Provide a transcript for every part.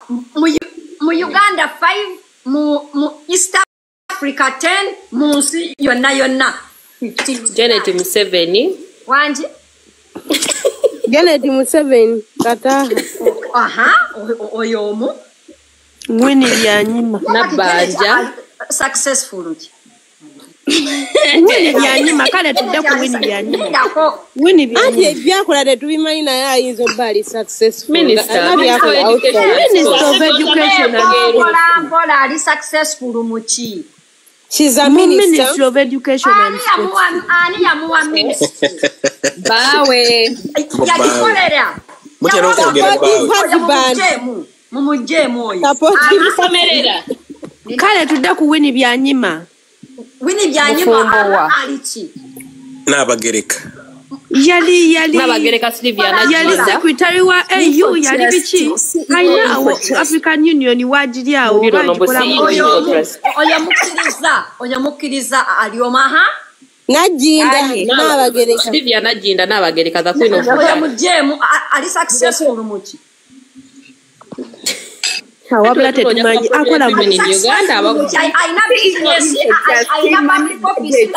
mu Uganda 5 mu East Africa 10 munsi yonna 15 Janet Museveni wanji Janet Museveni kata oyomu Winnie Byanyima Nabanja successful Winnie Byanyima kale tudde ku Winnie Byanyima Winnie Byanyima byakola de tubimanyi naye ayinza obali successful Minister of Education Mbola ali successful muchi She's a minister of Education and Sports. Ani yamuwa minister bawe yakikolera mutera okwogera bawe mumujemu oyo amerera kale tudde ku Winnie Byanyima aliki n'abagereka yali n'abagereka Sylvia yali secretary wa AU yali biki kainawo African Union wajiriawo oyo mukiriza aliomaha najinda n'abagereka Sylvia najinda n'abagereka za Queen of oyo mujemu ali successful muchi wabula tetumanyi akola mu Uganda aina business aina public office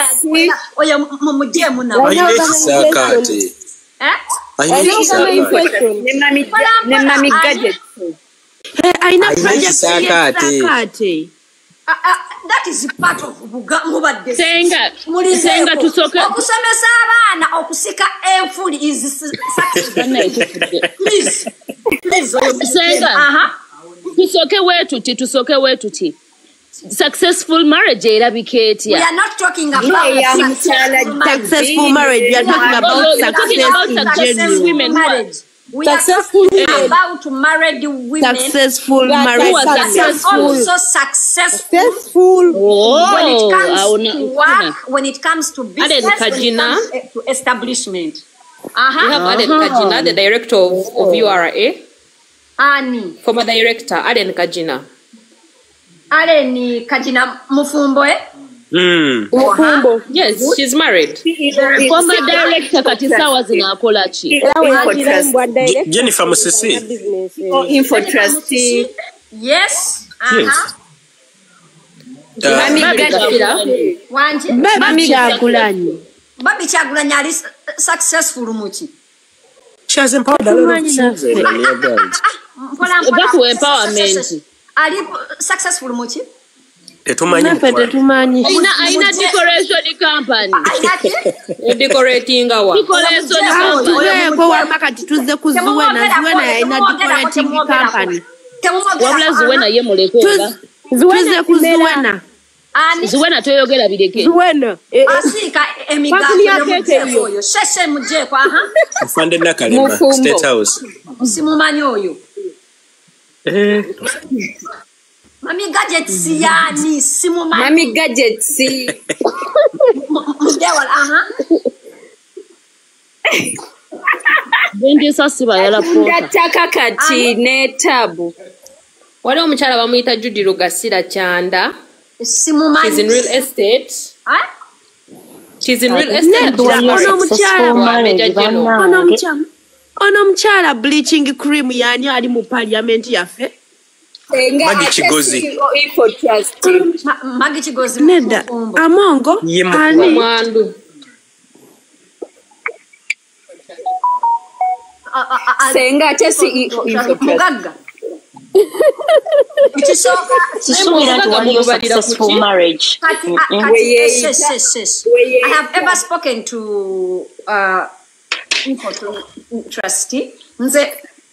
oyo mujemu na sakate Mami gadget aina project sakate that is part of mubadde senga tusoke okusomesa abaana okusika enfuli is please senga tusoke wetuti successful marriage erabika etya we are not talking about successful marriage we are talking about successful women marriage we successful are about married women successful marriage also successful when it comes to work when it comes to business to establishment we have Aden Kajina the director of URA Ani former director Aden Kajina Mufumbo Mufumbo yes she's married former director kati sawa zinakola ki Jennifer Musisi info trustee yes Mami Kyagulanyi Babi Kyagulanyi ali successful muchi she has empowered a lot of children back empowerment ali successful muchi tetumanyi aina decoration company decorating company ko wamakati tuze kuzuwena aina decorating company wabula zuwena ye mulekoga tuze kuzuwena zuwena toyogera bireke zuwena asika emigayo oyo sheshe muje kwa Fande Nakalema State House simumanyi oyo Mami gadgets yani simumanyi Mami gadgets mudewala Bendi sasiba yala pota ndataka kati ne tabu wale omukyala bamuyita Judy Rugasira Chanda simumanyi she's in real estate she's in real estate ono mukyala bleaching cream yani ali mu parliament yaffe Magi Chigozi neda amongo ani mwandu senga tesi mugagga successful marriage. I have ever spoken to trustee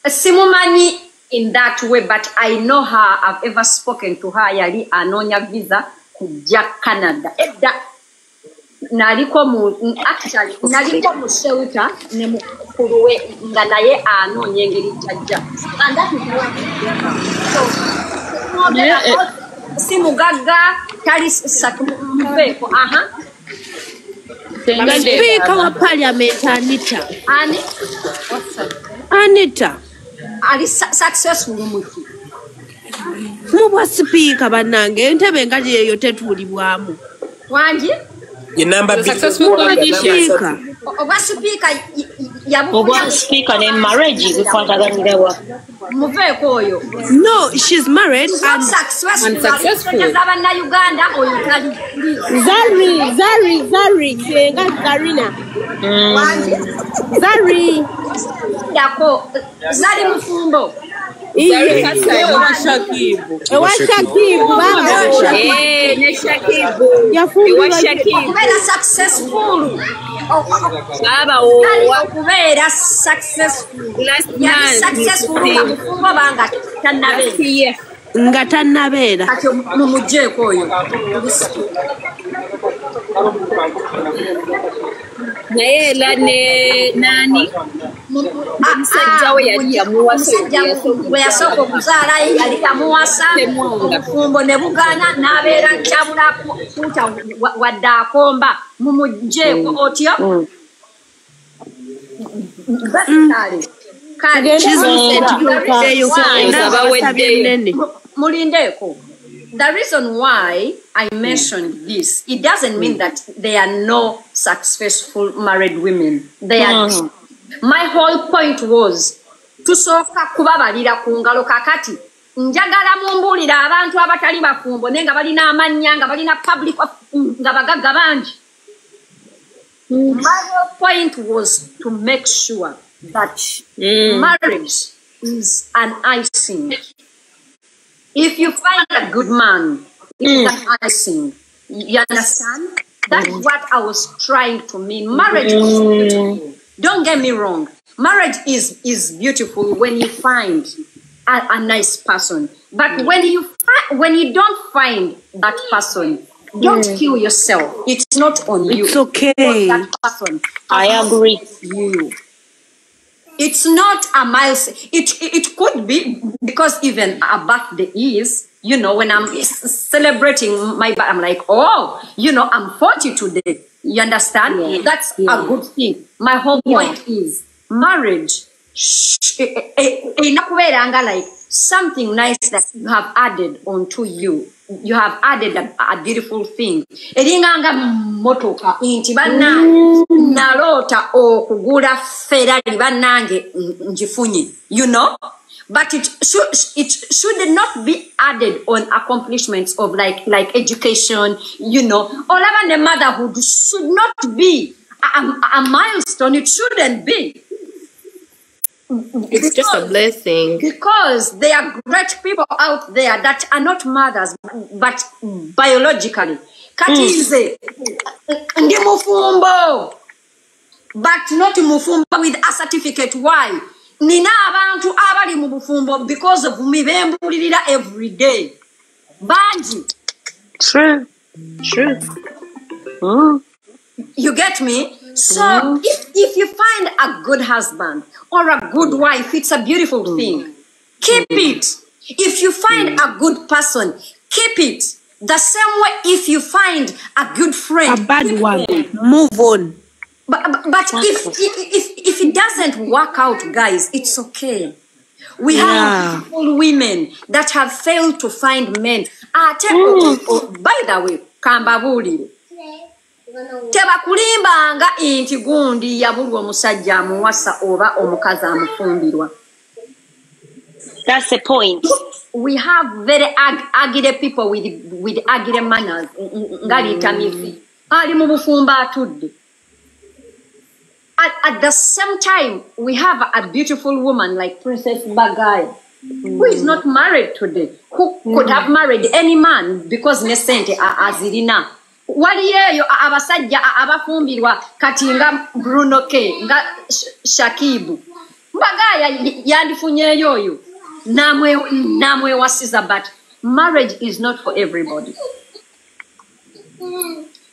simumanyi in that way, but I know her. I've ever spoken to her. Yali anonya visa kuja Canada. Actually naliko mu shelter ne mukuruwe nga naye anonye ngeri jajja. And that is what simugaga tali sakumufeko Speaker wa Parliament Anita. Ani? Anita. Ali successful muti. Mubwa speaker banange entebe ngaje yeyo tetulibwamu. Wanji? Ye number successful speaker. Oba speaker yabu. Oba speaker ne marriage bikwataganirawa. Muveeko oyo. No, she's married and unsuccessful. Uganda or Zari, Chenga Zarina. Zari. Yako, Zari Mufumbo. Ewa Shakibu baba. Shakibu. Yafunga Shakibu. Very successful. Baba Very successful. last Successful. Mufumbo banga tannabe. Ngatanabera. Kati mumujeeko oyo. naye era ne nani omusajja we yali yamuwasa bwe yasooka okuzaala yali yamuwasa obufumbo ne bugaana n'abeera nkyabula kuuta wadde akomba mumujeeko otyo mulindeeko. The reason why I mentioned this, it doesn't mean that there are no successful married women. They are. My whole point was tusooka kubabalira ku ngalo kakati njagala mumbuulira abantu abatali bafumbo naye nga balina amannya nga balina public nga bagagga bangi. My whole point was to make sure that marriage is an icing. If you find a good man, it's an icing. You understand? That's what I was trying to mean. Marriage is beautiful. Don't get me wrong. Marriage is beautiful when you find a nice person. But when you don't find that person, don't kill yourself. It's not on you. It's okay. That person. I agree. You. It's not a milestone. It could be because even a birthday is, when I'm celebrating my birthday, I'm like, oh, I'm 40 today. You understand? Yeah. That's a good thing. My whole point is marriage. Like something nice that you have added onto you. You have added a beautiful thing. Eringanga motoka inti bana nalota okugula Ferrari banange njifunye. But it should not be added on accomplishments of like education. Or even the motherhood should not be a milestone. It shouldn't be. It's just a blessing. Because there are great people out there that are not mothers, but biologically. Katize, ndi mufumbo, but not mufumbo with a certificate. Why? Nina abantu abali mu bufumbo because of mibembulira every day. Banji. True. You get me? So if you find a good husband or a good wife, it's a beautiful thing. Keep it. If you find a good person, keep it. The same way if you find a good friend, a bad one, move on. But if it doesn't work out, guys, it's okay. We have beautiful women that have failed to find men. By the way, kambabulire. Teba kulimbanga inti gundi yabulwa omusajja amuwasa oba omukazi amufumbirwa. That's the point. We have very agile people with agile manners. Ngali tamifi. Ali mu bufumba atudde. At the same time, we have a beautiful woman like Princess Bagai, who is not married today, who could have married any man because nesente azirina. Waliyeyo abasajja abafumbirwa kati nga Bruno K, nga Shakibu. Bagai yandifunyeyo oyo. Namwe wasiza, but marriage is not for everybody.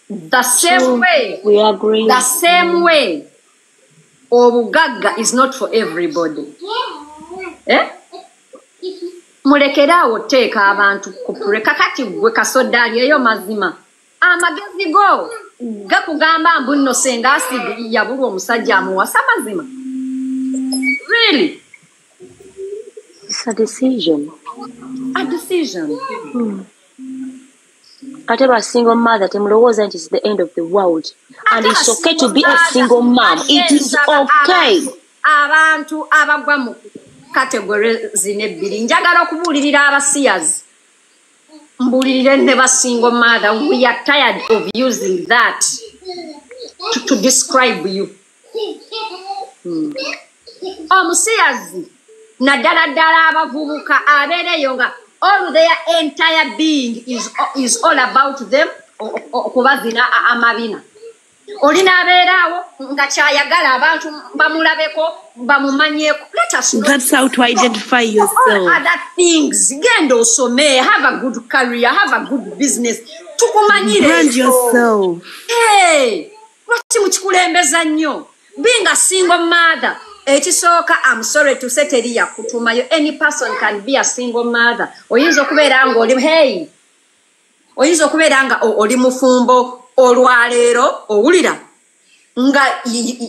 The same way. We agree. The same way. Obugaga is not for everybody. Mulekerawo teeka abantu kupureka kati gwe kasodali eyo mazima. Amagezi go gakugamba mbu nno senga asidi yabulwa omusajja amuwasa mazima. Really? It's a decision. A decision. Ate ba single mother temulowooza nti it's the end of the world. And it's okay to be a single mom. It is okay. Abantu abagwa mu category zine bbiri. Njagala okubuulirira abasiyazi. Mbulirire ne ba single mother. We are tired of using that to describe you. Omusiyazi naddala abavubuka abeereyo nga all their entire being is all about them okubazina amabina. Olina abeeraawo nga kyayagala abantu bamulabeko bamumanyeko. Let us know. That's how to identify yourself. All other things. Genda osome, have a good career, have a good business. Tukumanyire. Brand yourself. Hey, lwaki mukikulembeza nnyo? Being a single mother. Ekisooka, I'm sorry to say teri yakutumayo. Any person can be a single mother. Oyinza okubeera nga oli hey. Oyinza okubeera nga oli mufumbo olwaleero owulira nga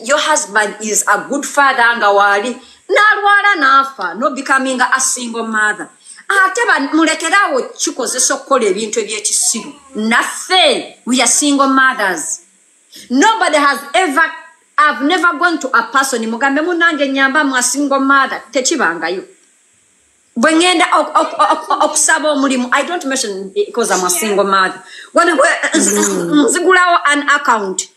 your husband is a good father nga wali n'alwala n'afa no becoming a single mother. Ate mulekerawo kikozesa okukola ebintu eby'ekisiru. Naffe we are single mothers. Nobody has ever, I've never gone to a person mugambe munange nyamba mu a single mother tekibangayo. Bwengenda okusaba omulimu, I don't mention because I'm a single mother. When nzigulawo an account,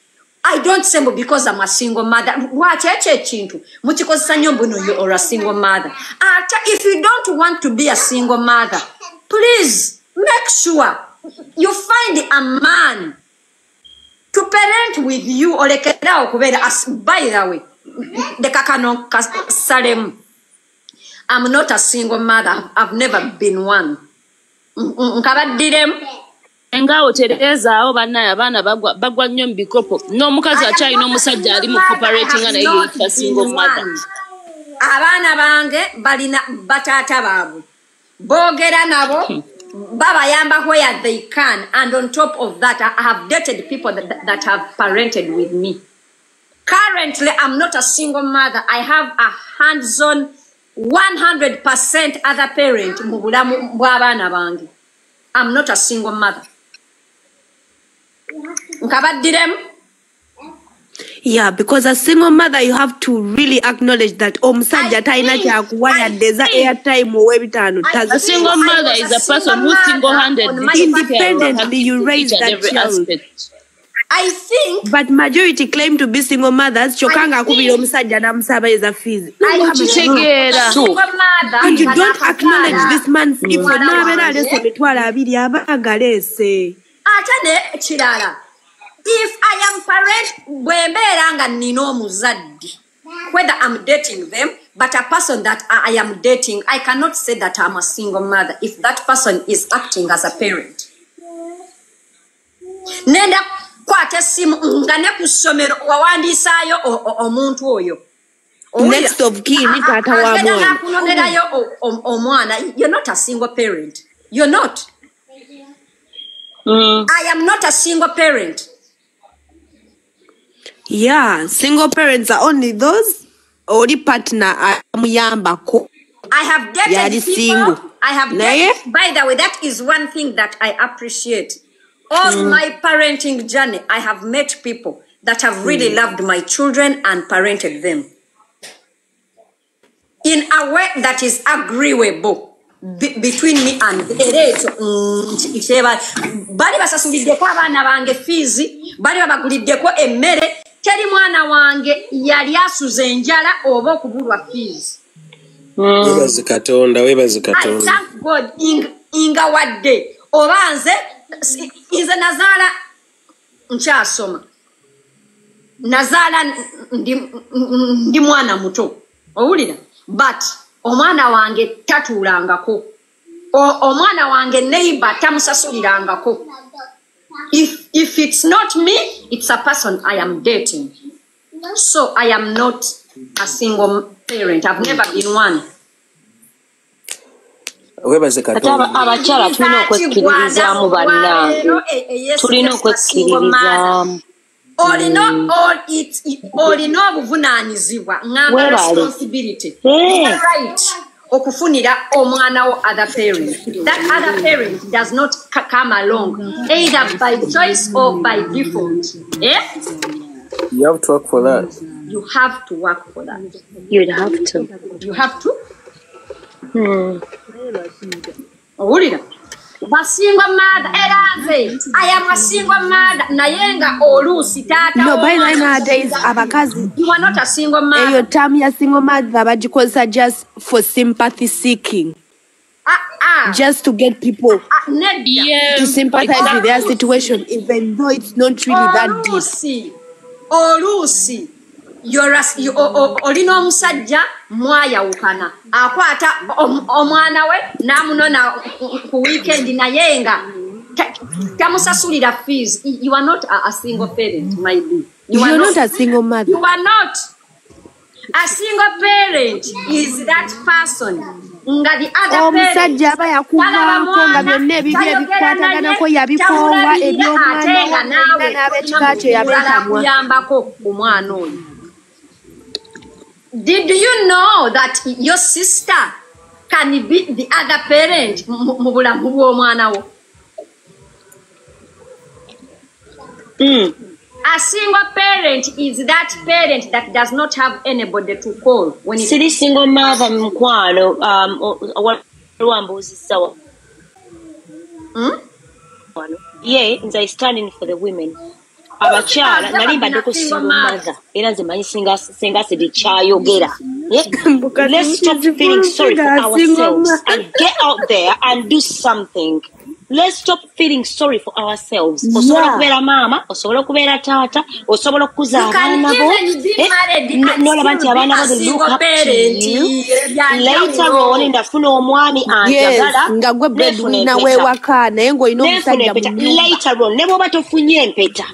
I don't say because I'm a single mother. Watch chintu mukikozesa nnyo mbuno you're a single mother. If you don't want to be a single mother, please make sure you find a man to parent with you olekerawo kubeera. By the way, the kakano salem, I'm not a single mother. I've never been one. Nkabaddiremu. Engawo terezaawo bannaye abaana bagwa nnyo mu bikopo. N'omukazi akyalina omusajja ali mu cooperating nga naye yeyita single mother. Abaana bange balina bataata baabwe. Boogera nabo babayamba where they can. And on top of that, I have dated people that have parented with me. Currently, I'm not a single mother. I have a hands-on 100% other parent mu bulamu bw'abaana bange. I'm not a single mother. Nkabaddiremu. Yeah, because as single mother, you have to really acknowledge that omusajja talina kyakuwadde za airtime ow'ebitaano. A single mother is a person who single-handedly independently you raise that child. I think, but majority claim to be single mothers. Chokanga akubira omusajja namusabiriza fees. And you don't acknowledge this man's effort. Nabeera alese emitwalo 2 abagalese. Atane kirala. If I am parent, bwembeera nga nina omuzadde, whether I'm dating them, but a person that I am dating, I cannot say that I'm a single mother if that person is acting as a parent. Nenda kwate simu ngane kusomero wawandisayo omuntu oyo. Next of kin ni tata wa mwana. Kunogerayo omwana. You're not a single parent. You're not. I am not a single parent. Yeah, single parents are only those only partner amuyambako. I have dated people. Single. I have dated, by the way, that is one thing that I appreciate. All my parenting journey, I have met people that have really loved my children and parented them in a way that is agreeable between me and bali basasuliddeko abaana bange fees, bali babaguliddeko emmere, teri mwana wange yali asuze enjala oba okubulwa fees. Webaze Katonda. I thank God inga wadde obanze inze nazaala nkyasoma, nazaala ndi mwana muto owulira, but omwana wange tatuulangako, omwana wange neighbor tamusasulirangako. If it's not me, it's a person I am dating. So I am not a single parent. I've never been one. Webaze Katonda. Abakyala tulina okwekkiririzaamu banna. Tulina okwekkiririzaamu. Olina obuvunaanyizibwa ngamba responsibility. Right. Okufunira omwana wo other parent. That other parent does not come along either by choice or by default. You have to work for that. You have to work for that. You'd have to. You have to. Owulira basingwa mother eranze I am a single mother naye nga oluusi taata No, by nowadays abakazi you are not a single mother. eyo term ya single mother bagikoza just for sympathy seeking. Just to get people to sympathize with their situation, even though it's not really that deep. Oluusi olina omusajja mwayawukana akwata omwana we n'amunona ku weekend naye nga tamusasulira fees. You are not a single parent, my dear. You are not a single mother. You are not. A single parent is that person. Nga the other omusajja aba yakuvaako nga byonna ebibyo ebikwataganako yabikoowa ebyomwana n'ab'ekika kye yabeetamwa. Omwana oyo. Did you know that your sister can be the other parent mu bulamu bw'omwana wo? A single parent is that parent that does not have anybody to call when it's City single mother mkwano wambuzisawa. Yeah, nze standing for the women. Abakyala nali mbadde ku single mother era nze manyi singa sidi kyayogera. Let's stop feeling sorry for ourselves and get out there and do something. Let's stop feeling sorry for ourselves. Osobola kubeera mama, osobola kubeera taata, osobola okukuza abaana bo. Nolaba nti abaana bo they look up to you. Later on ndafuna omwami anjagala. Nga gwe breadwinner w'ewaka naye ng'olina omusajja mu nnyumba. Later on ne bw'oba tofunye empeta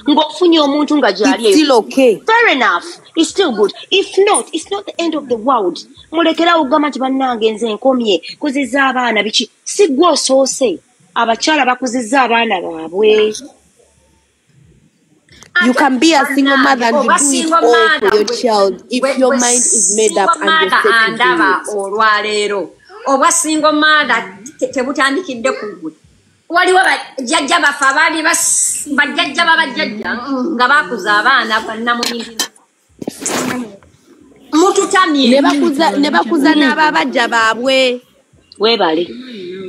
ng'ofunye omuntu nga gyali. It's still okay. Fair enough. It's still good. If not, it's not the end of the world. Mulekera ogamba nti bannange nze nkomye kuzizza abaana biki. Si gwe osoose. Abakyala bakuzizza abaana baabwe. You can be a single mother and you do it all for your child if your mind is made up and you're set to do it. Olwaleero oba single mother tebutandikidde ku gwe. Waliwo bajjajja bafe abaali bajjajja babajjajja nga bakuza abaana bannamuyingira. Mututamye. Ne bakuza n'ababajja baabwe. Weebale.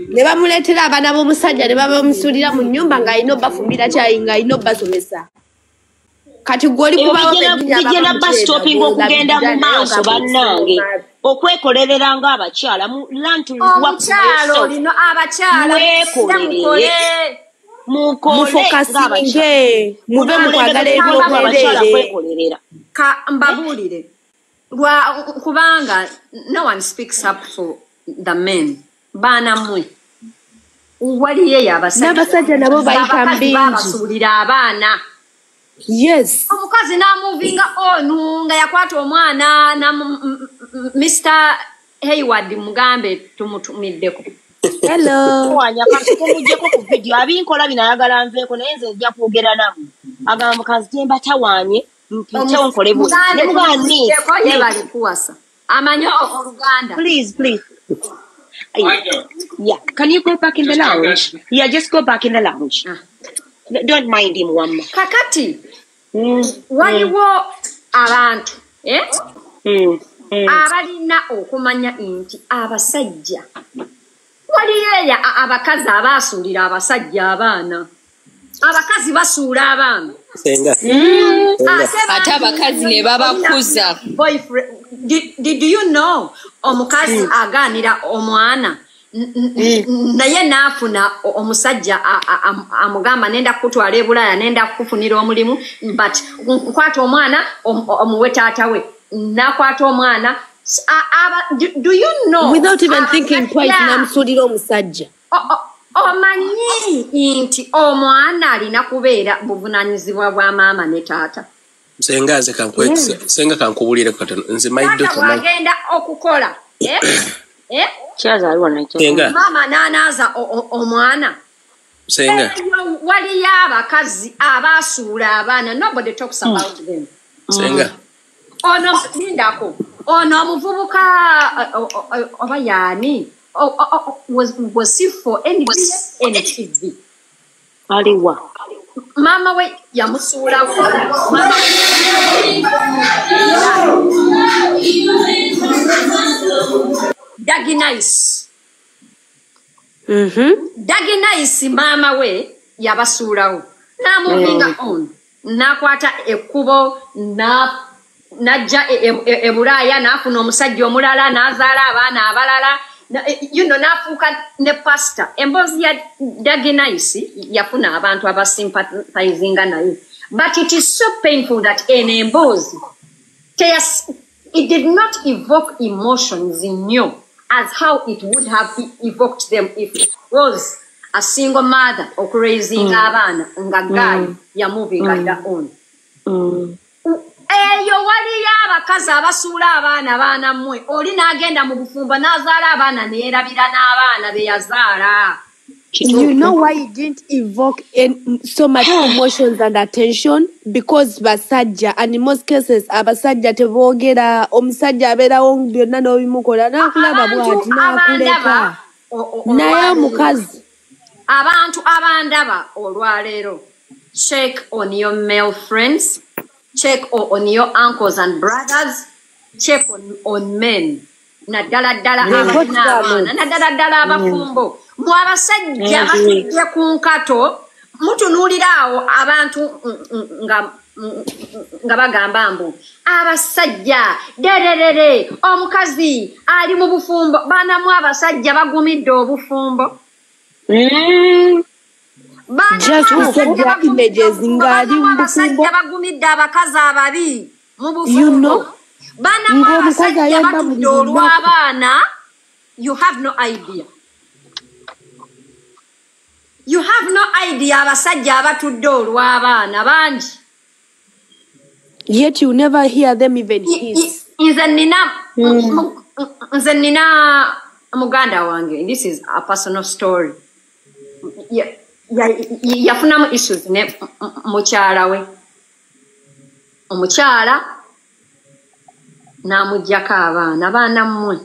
Ne bamuleetera abaana b'omusajja ne babamusuulira mu nnyumba ng'alina obbafumbira caayi ng'alina obbasomesa. Kati gw'oli kubawo bijjana bastopinga okugenda mu maaso bannange okwekolerera ng'abakyala learn to work for yourself. Mwekolere mufokasinge mube mu kwagala ebyobwereere. Mbabuulire kubanga no one speaks up for the men. Baana mmwe waliyo n'abasajja nabo bayita mbingi babasuulira abaana. Yes. Omukazi n'amuvinga onu nga yakwata omwana na Mr. Hayward mugambe tumutumiddeko. Hello. Wanya kamugyeko ku video abinkola binayagala nveeko naye nze nja kwogera nabo. Agamba mukazi gyemba tawaanye mpitewo nkole buli. Ne mugani yebali kuwasa. Amanyo Oluganda. Please. Yeah. Can you go back in the lounge? Yeah, just go back in the lounge. Don't mind him, Wamba. Kakati. Waliwo abantu. Abalina okumanya nti abasajja. Waliyo abakazi abasuulira abasajja abaana. Abakazi basuula abaana. Senga. Ate abakazi ne babakuza. Did you know omukazi aganira omwana naye naafuna omusajja amugamba nenda kutwala ebulaya nenda kufunira omulimu but nkwata omwana omuwe taata we nakwata omwana. Do you know without even thinking twice namusuulira omusajja. Omanyi nti omwana alina kubeera buvunaanyizibwa bwa maama ne taata. Senga ze senga kankubulire katono nze maiddo kama agenda okukola kyaza aliwo nakyo senga mama nanaza omwana senga waliyo abakazi abasuula abaana. Nobody talks about them. Senga ono lindako ono omuvubuka oba yaani was he for NTV aliwa mama we yamusuula mama Dagi Nice. Dagi Nice mama we yabasuulawo. Na moving on. Nakwata ekkubo najja ebulaya nafuna omusajja omulala nazaala abaana abalala. You know, nafuuka ne pastor. Emboozi ya Dagi Nice yafuna abantu abasympathizinga naye. But it is so painful that in emboozi it did not evoke emotions in you as how it would have evoked them if it was a single mother or raising abana nga guy ya moving on. Eyo wali abakazi abasuula abaana baana mmwe oli n'agenda mu bufumbo n'azaala abaana neerabira n'abaana be yazaala. You know why it didn't evoke so much emotions and attention? Because basajja, and in most cases abasajja teboogera, omusajja abeerawo byonna n'obimukola n'akulaba bw'ati n'akuleka naye omukazi. Abantu abandaba olwaleero, check on your male friends, check on your uncles and brothers, check on men. Naddala ddala abaana, naddala ddala abafumbo. Mwabasajja batudde ku nkato mutunuuliraawo abantu nga bagamba mbu abasajja dererere omukazi ali mu bufumbo. Baanamu abasajja bagumidde obufumbo. Abasajja bagumidde abakazi ababi mu bufumbo. Baanamu abasajja batudde olw'abaana. You have no idea. You have no idea abasajja abatudde olw'abaana bangi. Yet you never hear them even hiss. Nze nina muganda wange. This is a personal story. Yafunamu issues ne mukyala we. Omukyala n'amuggyako abaana mmwe.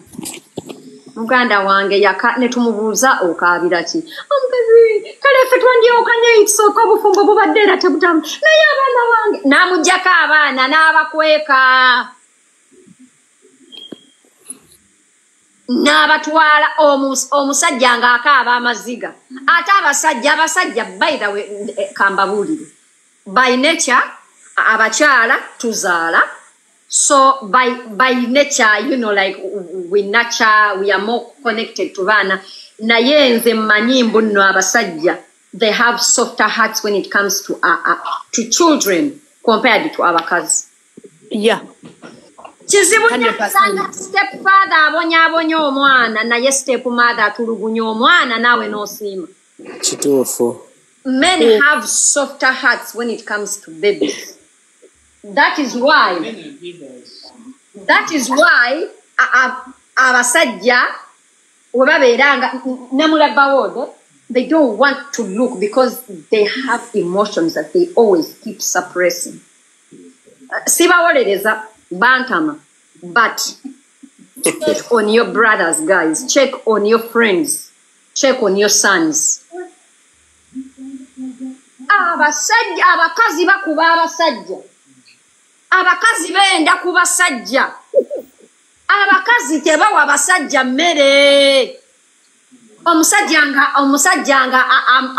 Muganda wange ne tumubuuza okaabira ki? Omukazi kale ffe twandyewukanye ekisooka obufumbo bubadde era tebutamu. Naye abaana wange n'amuggyako abaana n'abakweka. N'abatwala omusajja ng'akaaba amaziga. Ate abasajja by the way kambabuulire. By nature abakyala tuzaala. So by nature, you know, like we are more connected to Vana. Naye nze mmanyi mbu nno abasajja, they have softer hearts when it comes to children compared to abakazi. Yeah. Kizibu stepfather abonyabonya omwana naye stepmother atulugunya omwana nawe n'osiima. Kituufu. Men have softer hearts when it comes to babies. That is why abasajja webabeeranga namulabawode, they don't want to look because they have emotions that they always keep suppressing. Sibawolereza bantama, but check on your brothers, guys. Check on your friends. Check on your sons. Abasajja abakazi bakuba abasajja. Abakazi beenda ku basajja. Abakazi tebawa abasajja mmere. Omusajja nga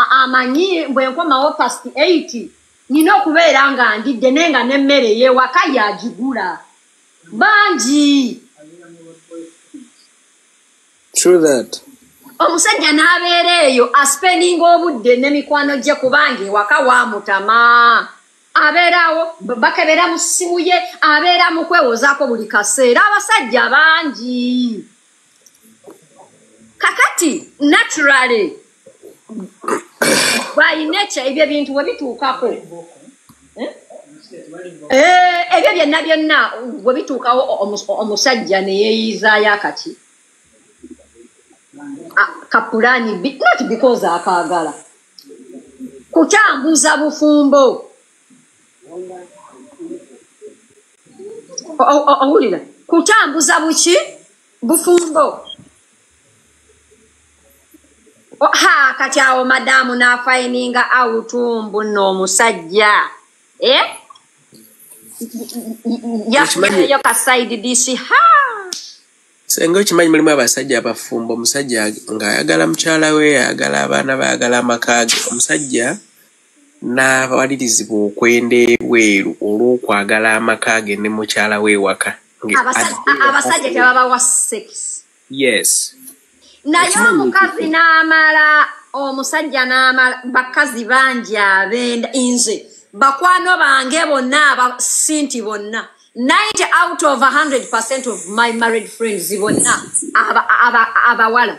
amanyi bwe nkomawo past 80 nina okubeera nga ndidde nenga n'emmere y'ewaka yagigula. Bangi. True that. Omusajja n'abeera eyo aspendinga obudde n'emikwano gye kubanga ewaka waamutama. Abeerawo bakebera mu ssimu ye, abeera mu kwewozaako buli kaseera. Abasajja bangi. Kakati naturally by nature ebyo bintu bwe bituukako ebyo byonna bwe bituukawo omusajja ne yeeyizaayo akati kapulaani not because akaagala kutambuza bufumbo. Owulira kutambuza buki bufumbo. Kati awo madamu n'afaininga awutumbu n'omusajja yafunayo ka side dish. Senga kimanyi mulimu abasajja abafumbo omusajja ng'ayagala mukyala we ayagala abaana bayagala amaka ge omusajja n'abawalirizibwa okwenda ebweru olw'okwagala amaka ge ne mukyala we ewaka. Abasajja tebabawa sex. Yes. Naye omukazi n'amala omusajja n'amala bakazi bangi abenda nze bakwano bange bonna abasinti bonna 90 out of 100% of my married friends bonna abawala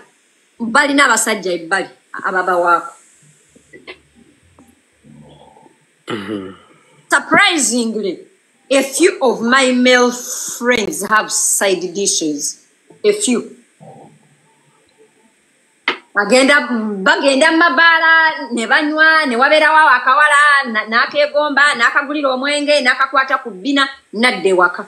balina abasajja ebbali ababawaako. Surprisingly, a few of my male friends have side dishes. A few. Bagenda mabala ne banywa ne waberawo akawala n'akegomba n'akagulira omwenge n'akakwata ku bbina nadde waka.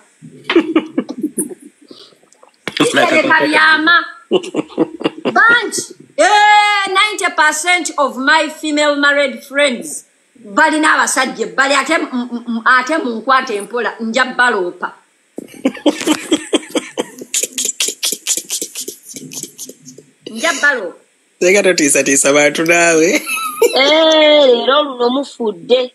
Bunch. 90% of my female married friends balina abasajja bali ate mu nkwata empola nja baloopa. Nja baloopa. Tega totiisa bantu naawe. Leero luno mufudde.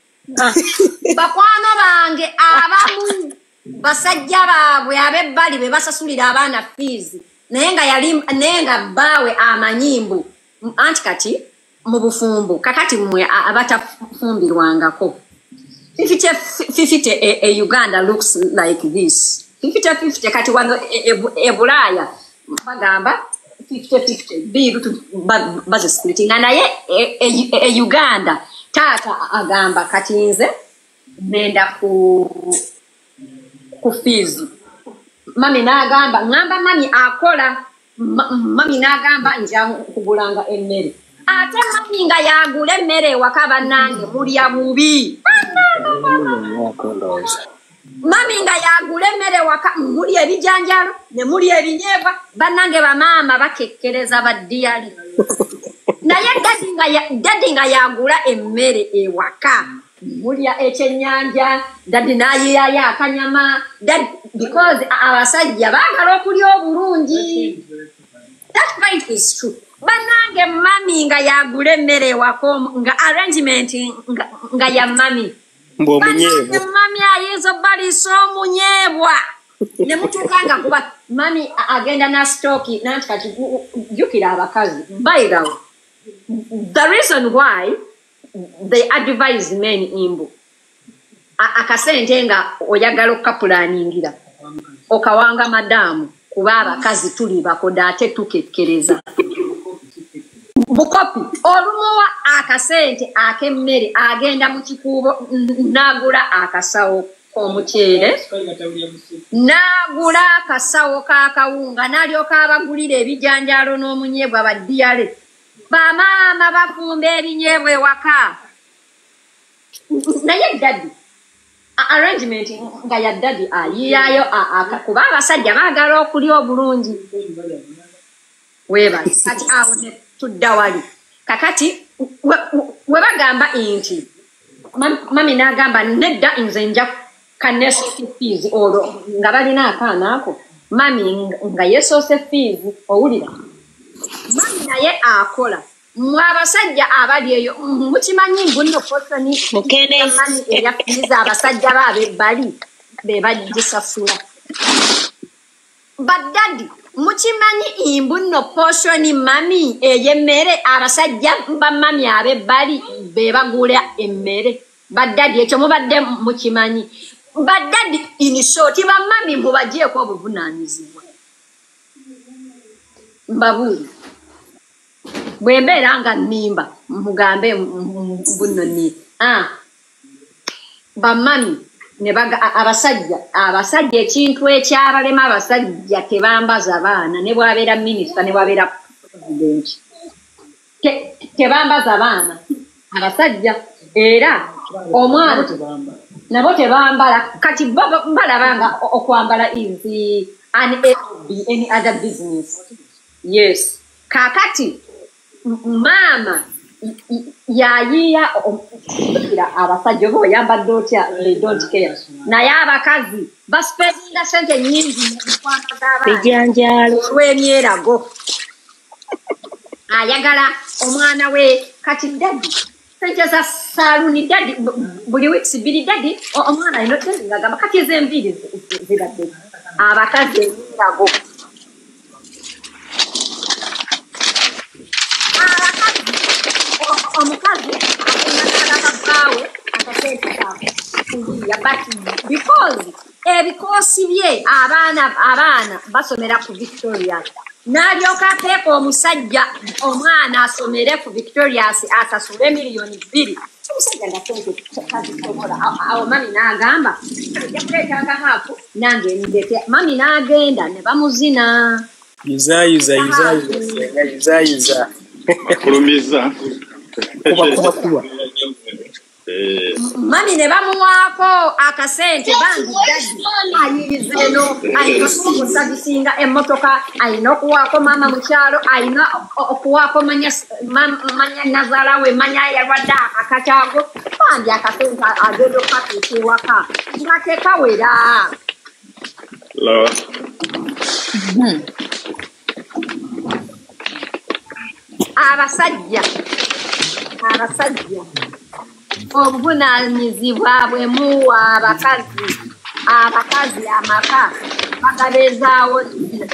Bakwano bange abamu basajja baabwe abebbali be basasulira abaana fees naye nga bbaawe amanyimbu anti kati mu bufumbo kakati mmwe abatafumbirwangako 50-50 a Uganda looks like this 50-50 kati wano e Bulaaya bagamba 50-50 biru bazisplitinga naye e Uganda taata agamba kati nze nenda ku fees. Mami n'agamba ngamba mami akola mami n'agamba nja kugulanga emmere ate mami nga yagula emmere ewaka bannange mulya bubi. Mami nga yagula emmere ewaka mulya ebijanjalo ne mulya ebinyeebwa bannange bamaama bakekkereza baddiyali. Naye dadi nga yagula emmere ewaka mulya ekyennyanja dadi n'ayiyayo akanyama because abasajja baagala okulya obulungi. That point is true. Bannange mami nga yagula emmere ewaka nga arrangement nga ya mami. Bannange mami ayinza obbaliisa omunyeebwa ne mutuuka nga kuba mami agenda na stooki nanti kati jjukira abakazi by the way. The reason why they advise men imbu akasente nga oyagala okapulaningira okawanga madamu kuba abakazi tuli bakoda ate tukekkereza bukopi olumuwa akasente akemmere agenda mu kikuubo nagula akasawo k'omuceere nagula akasawo k'akawunga n'alyoka abagulira ebijanjalo n'omunyeebwa baddiyale. Bamaama bafumba ebinyeebwa ewaka. Naye dadi arrangement nga ya dadi ayiyayo kuba abasajja baagala okulya obulungi. Weebale kati awo ne tudda wali. Kakati we bagamba nti mami n'agamba nedda nze nja kanesi fees olwo nga balina akaana ako mami nga yesoose fees owulira. Mami naye akola mwabasajja abali eyo mukimanyi mbuno posoni mukene eya fees abasajja baabe bali be bagisasula. Badadi mukimanyi imbuno posoni mami eyemmere abasajja ba mami abe bali be bagula emmere. Badadi ekyo mubadde mukimanyi. Badadi in short ba mami mubagyeko obuvunaanyizibwa. Mbabuli bwembeera nga nnimba mugambe buno ni bamami ne abasajja ekintu ekyabalema abasajja tebambaza baana ne bwabeera minisita ne bwabeera pulezidenti tebambaza baana abasajja era omwana nabo tebambala kati balabanga okwambala is any other business. Yes. Kakati mama yayiya Kubira abasajja bo yambadde otya they don't care. Naye abakazi baspendinga sente nnyingi mu bikwata z'abaana. Bijanjalo. Olw'emyerago. Ayagala omwana we kati daddy. Sente za saluni daddy buli weeks biri daddy omwana alina daddy ngagamba kati ez'enviiri zibadde. Abakazi emyerago. Omukazi akakalababawe akasente because ebikosi bye abaana basomera ku Victoria n'alyoka ateeka omusajja omwana asomere ku Victoria asasule miliyoni 2 omusajja ngasobola awo mami n'agamba ajja kuleetanga hafu nange ndeke mami n'agenda ne bamuzina yuza Kulumiza. kuba mami ne bamuwaako akasente bangi daddi ayiriza eno ayina okusagisinga emmotoka ayina okuwaako maama mu kyalo ayina okuwaako manya nazaala we manya yalwadde akakyago bangi akasente agenda okukatuuka ewaka nga tekawera abasajja obuvunaanyizibwa bwe muwa abakazi amaka bagabeezaawo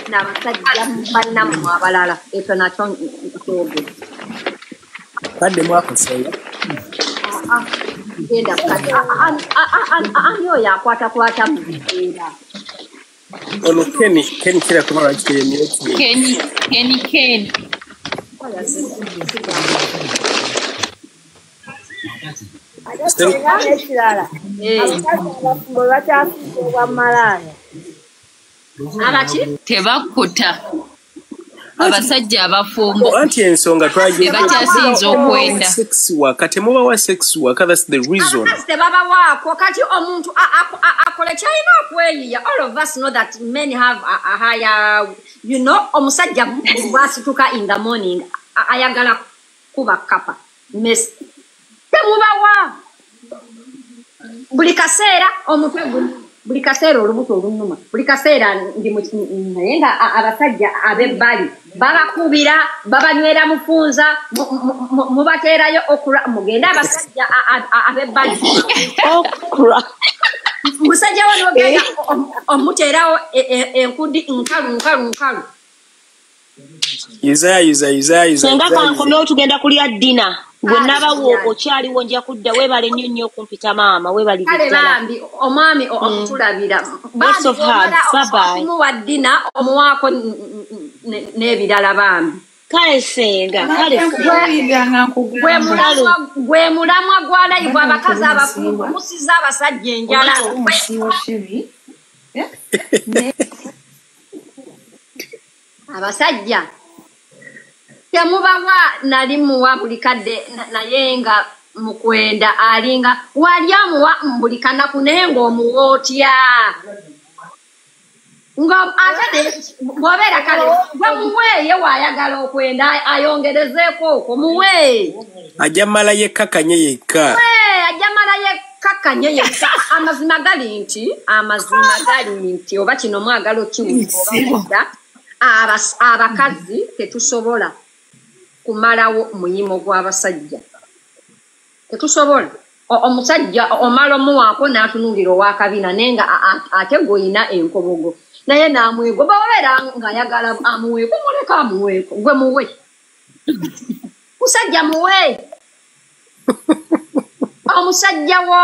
n'abasajja bannammwe abalala ekyo nakyo nkyoge kadde mwakoseeyo genda ani oyo akwatakwata mu biseera ono Keni kirakumala kiteemyeki Ken. Tebakuta abasajja abafumbo anti ensonga tebakyasinza okwenda kati mubawa sex waka that's the reason tebabawaako kati omuntu akole kyalina okweyiya all of us know that men have a higher omusajja bwasituka in the morning ayagala kuba kapa mes temubawa buli kaseera omutwe buli kaseera olubuto olunuma buli kaseera ndi naye nga abasajja abebbali babakubira babanywera mufunza mubateerayo okura mugenda abasajja abebbali okura musajja wano ogenda omuteerawo enkudi nkalu yuza senga kankomyewo tugenda kulya dina gwe nabawo okyaliwo nja kudda webale nnyo kumpita maama webali kale bambi omwami okutulabira bamuwa dina omuwaako n'ebirala bambi kale senga kale gwe mulamwa gwalayibwa abakazi abafumbo musiza abasajja enjala abasajja temubawa nali muwa buli kadde naye nga mukwenda alinga wali amuwa buli kanaku naye ng'omuwa otya ate bw'obeera kale gwe muweeye waayagala okwenda ayongerezeeko okwo muwe ajja mala yekkakanye yekka amazima gali nti oba kino mwagala okiwuoba abakazi tetusobola kumalawo muyimo gw'abasajja tetusobola omusajja omala omuwaako n'atunuulira owakabina naye nga ate gweoyina enkobogo naye n'amwego babeera ng'ayagala amuweeko muleka amuweeko gwe muwe musajja muwe omusajja wo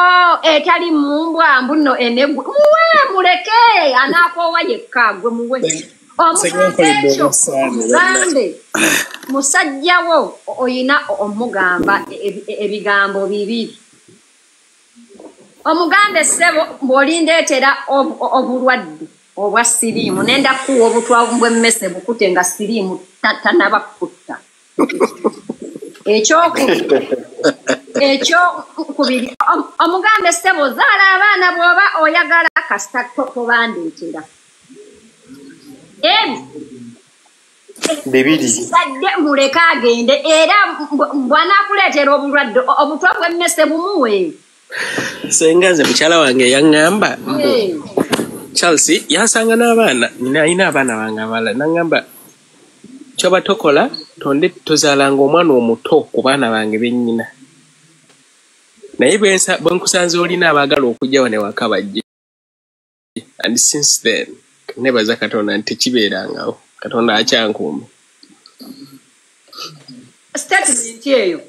etali mumbwa mbuno enegwe muwe muleke anaakoowa yekka gwe muwe omugambe musajja wo oyina omugamba ebigambo bibiri omugambe ssebo bw'olindeetera obulwadde obwa siriimu nenda kuwa obutwavu bw'emmese bukute nga siriimu tanaba kutta ekyokubiri omugambe ssebo zaala abaana bw'oba oyagala kasita tobandeetera bibiri sadde muleka agende era bw'anaakuleetera obulwadde obutwa bw'emmese bumuwe. senga nze mukyala wange yaŋŋamba Charles yansanga n'abaana alina abaana bange abalala n'aŋŋamba kyoba tokola tonde tozaalanga omwana omuto ku baana bange bennyina naye bwe nkusanze olina abaagala okujja wane waka bajje. And since then nebaza Katonda nti tekibeerangawo. Katonda akyankuuma. Statement eyo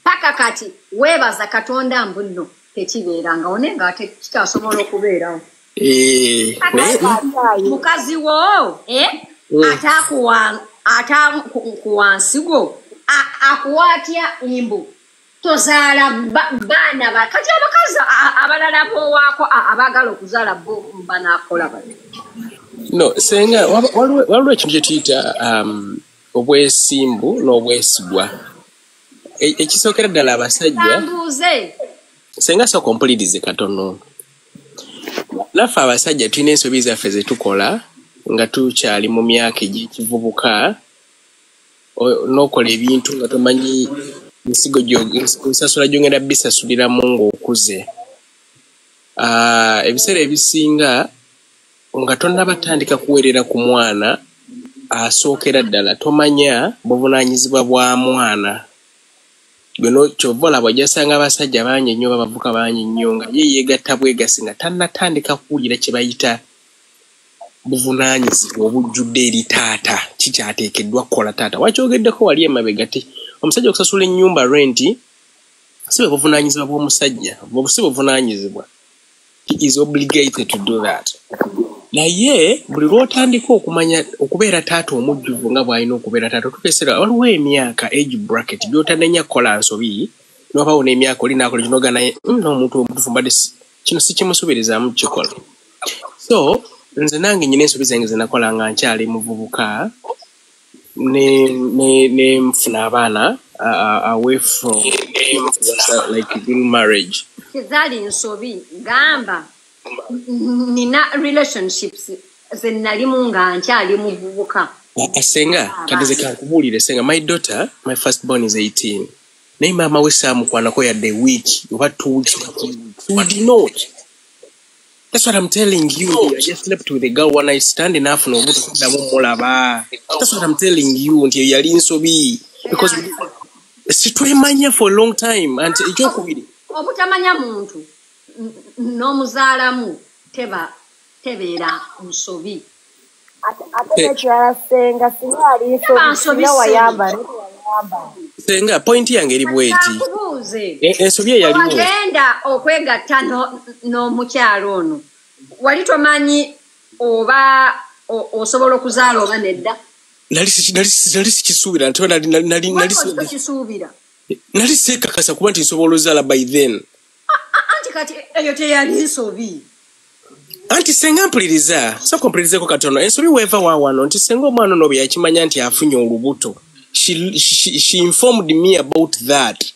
paka kati weebaza Katonda mbu nno tekibeerangawo naye ng'ate kitasobola okubeerawo. Mukazi wo atakuwansigo akuwatya imbu tozaala baana kati abakazi abalala bowaako abaagala okuzaala bo banaakola bati. No, senga waliwo ekintu kye tuyita obwesimbu n'obwesigwa. Ekisookera ddala abasajja senga sooka ompulirize katono. Naffe abasajja tulina ensobi zaffe ze tukola nga tukyali mu myaka egy'ekivubuka n'okola ebintu nga tomanyi nsigo nsasula gyongera bisasuliramu ng'okuze. Ebiseera ebisinga nga tonnabatandika kuweerera ku mwana asookera ddala tomanya buvunaanyizibwa bwa mwana. Gwe kyova olaba ojja sanga abasajja bangi nnyo babavuka bangi nnyo nga ye yeegatta bwegasi nga tannatandika kuwulira kye bayita buvunaanyizibwa obujjudde eri taata kikyateekeddwa kukola taata. Wakyogeddeko wali emabega ti omusajja okusasula ennyumba renti si bwe buvunaanyizibwa bw'omusajja si buvunaanyizibwa. He is obligated to do that. Naye buli lw'otandika okumanya okubeera taata omujjuvu nga bw'alina okubeera taata otukeesera waliwo emyaka age bracket gy'otannenya kukola nsobi n'obaawo n'emyaka oli naakola kino naye n'omuntu omutuufu mbadde kino si kimusubirizaamu kukikola. So nze nange nyina ensobi zange ze nakola nga nkyali muvubuka ne nfuna abaana away from like real marriage. Tezaali nsobi gamba nina relationships ze nalimu nga nkyali muvubuka. Senga kadeze kankubuulire senga my daughter my first born is 18 naye maama we saamukwanako yadde week oba 2 weeks we did not. That's what I'm telling you. I just slept with a girl one night stand enough no omuntu kuddamu mulaba. That's what I'm telling you nti yali nsobi because situemanya for a long time and ekyokubiri obutamanya muntu n'omuzaalamu tebeera nsobi. Senga point yange eri bweti ensobi eyaliwo wagenda okwegatta n'omukyalo ono wali tomanyi oba osobola okuzaala oba nedda. nali sikisuubira nali seekakasa kuba nti nsobola ozaala by then. Anti kati eyo teyali nsobi. Anti senga mpuliriza sooka mpulirizeeko katono ensobi weeva waawano nti senga omwana ono bwe yakimanya nti afunye olubuto she informed me about that.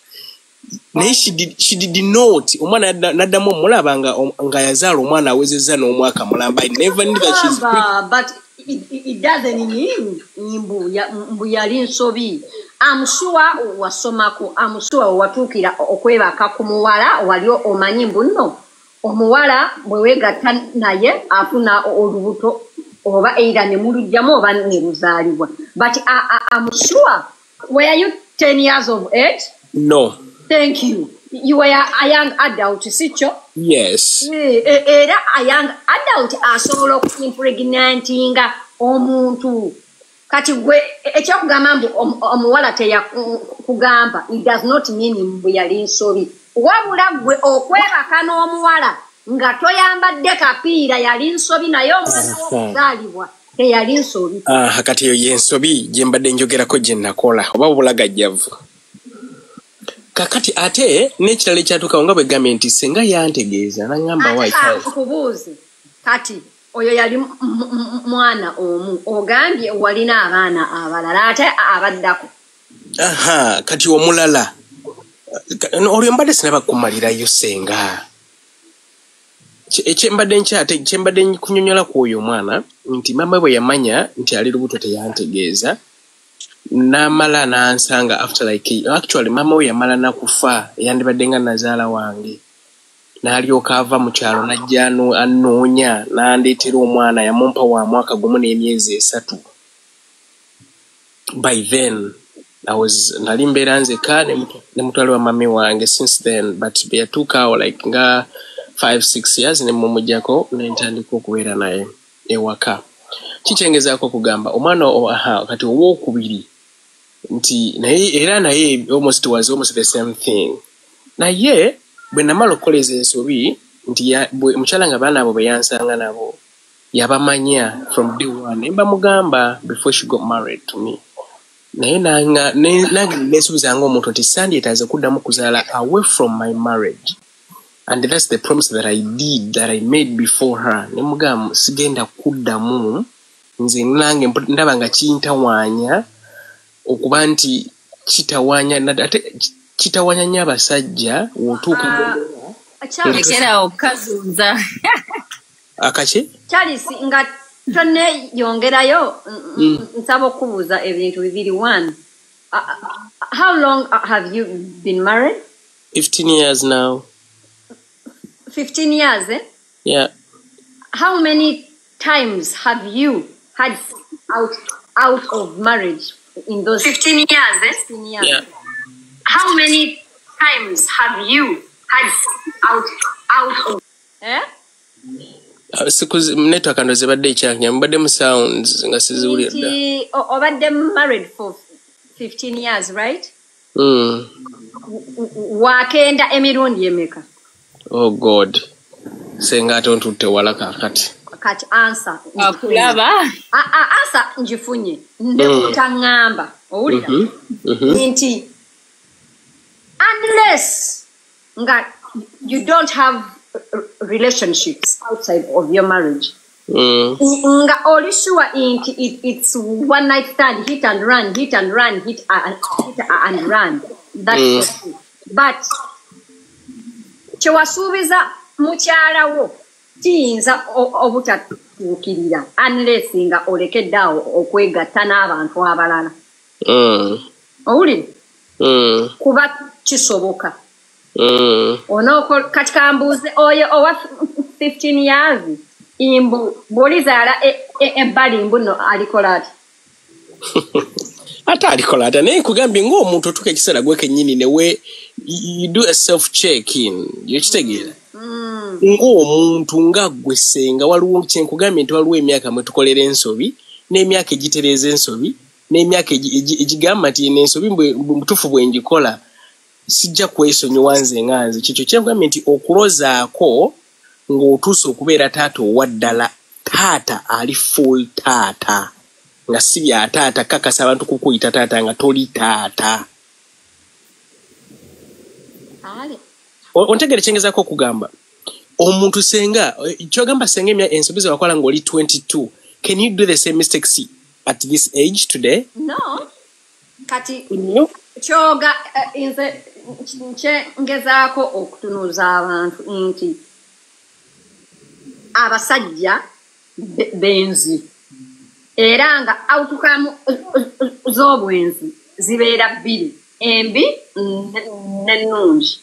Naye she did not omwana naddamu omulaba nga yazaala omwana awezezza n'omwaka mulamba. I never knew that she's but it doesn't mean mbu yali nsobi. I'm sure wasomako, I'm sure watuukira okwebaka ku muwala wali omanyi mbu nno omuwala bwe weegatta naye afuna olubuto oba era ne mulujjamu oba ne luzaalibwa. But I'm sure, were you 10 years of age? No. Thank you. You were a young adult, sicho? Yes. Era a young adult asobola okuimpregnantinga omuntu. Kati gwe ekyokugamba mbu omuwala teyakugamba it does not mean mbu yali nsobi. Wabula gwe okwebaka n'omuwala nga toyambadde kapiira yali nsobi naye omwana w'okuzaalibwa teyali nsobi. Kati eyo y'ensobi gye mbadde njogerako gye nakola oba bulagajjavu. Kakati ate n'ekirala ekyatuukawo nga bwe gambye nti senga yantegeeza n'aŋŋamba waikubuuze kati oyo yali mwana omu ogambye walina abaana abalala ate abaddako. Kati omulala olwo mbadde sinaba kumalirayo senga. Kyembadde nkunyonyola ku oyo omwana nti mama bwe yamanya nti ali lubuto teyantegeeza n'amala n'ansanga after like actually mama we yamala nakufa yandibadde nga nazaala wange n'alyoka ava mu kyalo n'ajja annoonya n'andeetera omwana yamumpa wa mwaka gumu n'emyezi 3. By then nali mbeera nzeka ne mutwale wa mami wange since then but yatuukaawo like nga 5-6 years ne mumujjako n'entandika okubeera naye ewaka. Kikyengezaako kugamba omwana kati owookubiri nti naye almost was almost the same thing. Naye bwe namala okukoleza ensobi nti mukyala nga baana abo be yansanga nabo yabamanya from day one ne mbamugamba before she got married to me. Naye nange nesuubizanga omuntu nti sandyetaaze kuddamu kuzaala away from my marriage. And that's the promise that I made before her. Ne mugamba sigenda kuddamu nze nange ndaba nga kintawaanya okuba nti kitawanya nnyo abasajja w'otuuka lekerawo kazunza akaki Charles nga tonne yongerayo nsaba okubuuza ebintu bibiri. One, how long have you been married? 15 years now. 15 years, eh? Yeah. How many times have you had out of marriage in those 15 years, eh? 15 years. Yeah. How many times have you had out of network ando zibadde ekyanya mbadde mu sounds nga siziwulira dda. Obadde married for 15 years, right? Wakenda emirundi emeka? Oh God. Senga ate ontutte wala kakati. Kati answer. Akulaba? Answer njifunye. Ndekutangamba. Owulira? Nti unless you don't have relationships outside of your marriage. Nga oli sure it's one night stand, hit and run, hit and run. That's true. But kyewasuubiza mukyala wo kiyinza obutatuukirira unless nga olekeddaawo okwegatta n'abantu abalala. Owulira? Kuba kisoboka. Kati kambuuze oyo owa 15 years imbu bw'olizaala ebbali mbu no alikola ati? Ate alikola ati naye nkugambye ng'omuntu otuuka ekiseera gwe kennyini newe you do a self check-in. Yekitegeera? Ng'omuntu nga ggwe senga waliwo kyenkugambye nti waliwo emyaka mwe tukolera ensobi n'emyaka egitereeza ensobi n'emyaka egigamba nti n'ensobi mutuufu bwe ngikola sijja kwesonyiwa nze nga nze. Kyekyo kyenkugambye nti okulozaako ng'otuuse okubeera taata owaddala, taata ali full taata nga si bya taata kakasa abantu kukuyita taata nga toli taata. Ontegere kyengezaako okugamba omuntu senga kyogamba senga ensobi ze wakola ng'oli 22. Can you do the same mistakes at this age today? No. Kati kyoga nze ngezaako okutunuuza abantu nti abasajja benzi era nga awutukamu z'obwenzi zibeera bbiri, embi n'ennungi.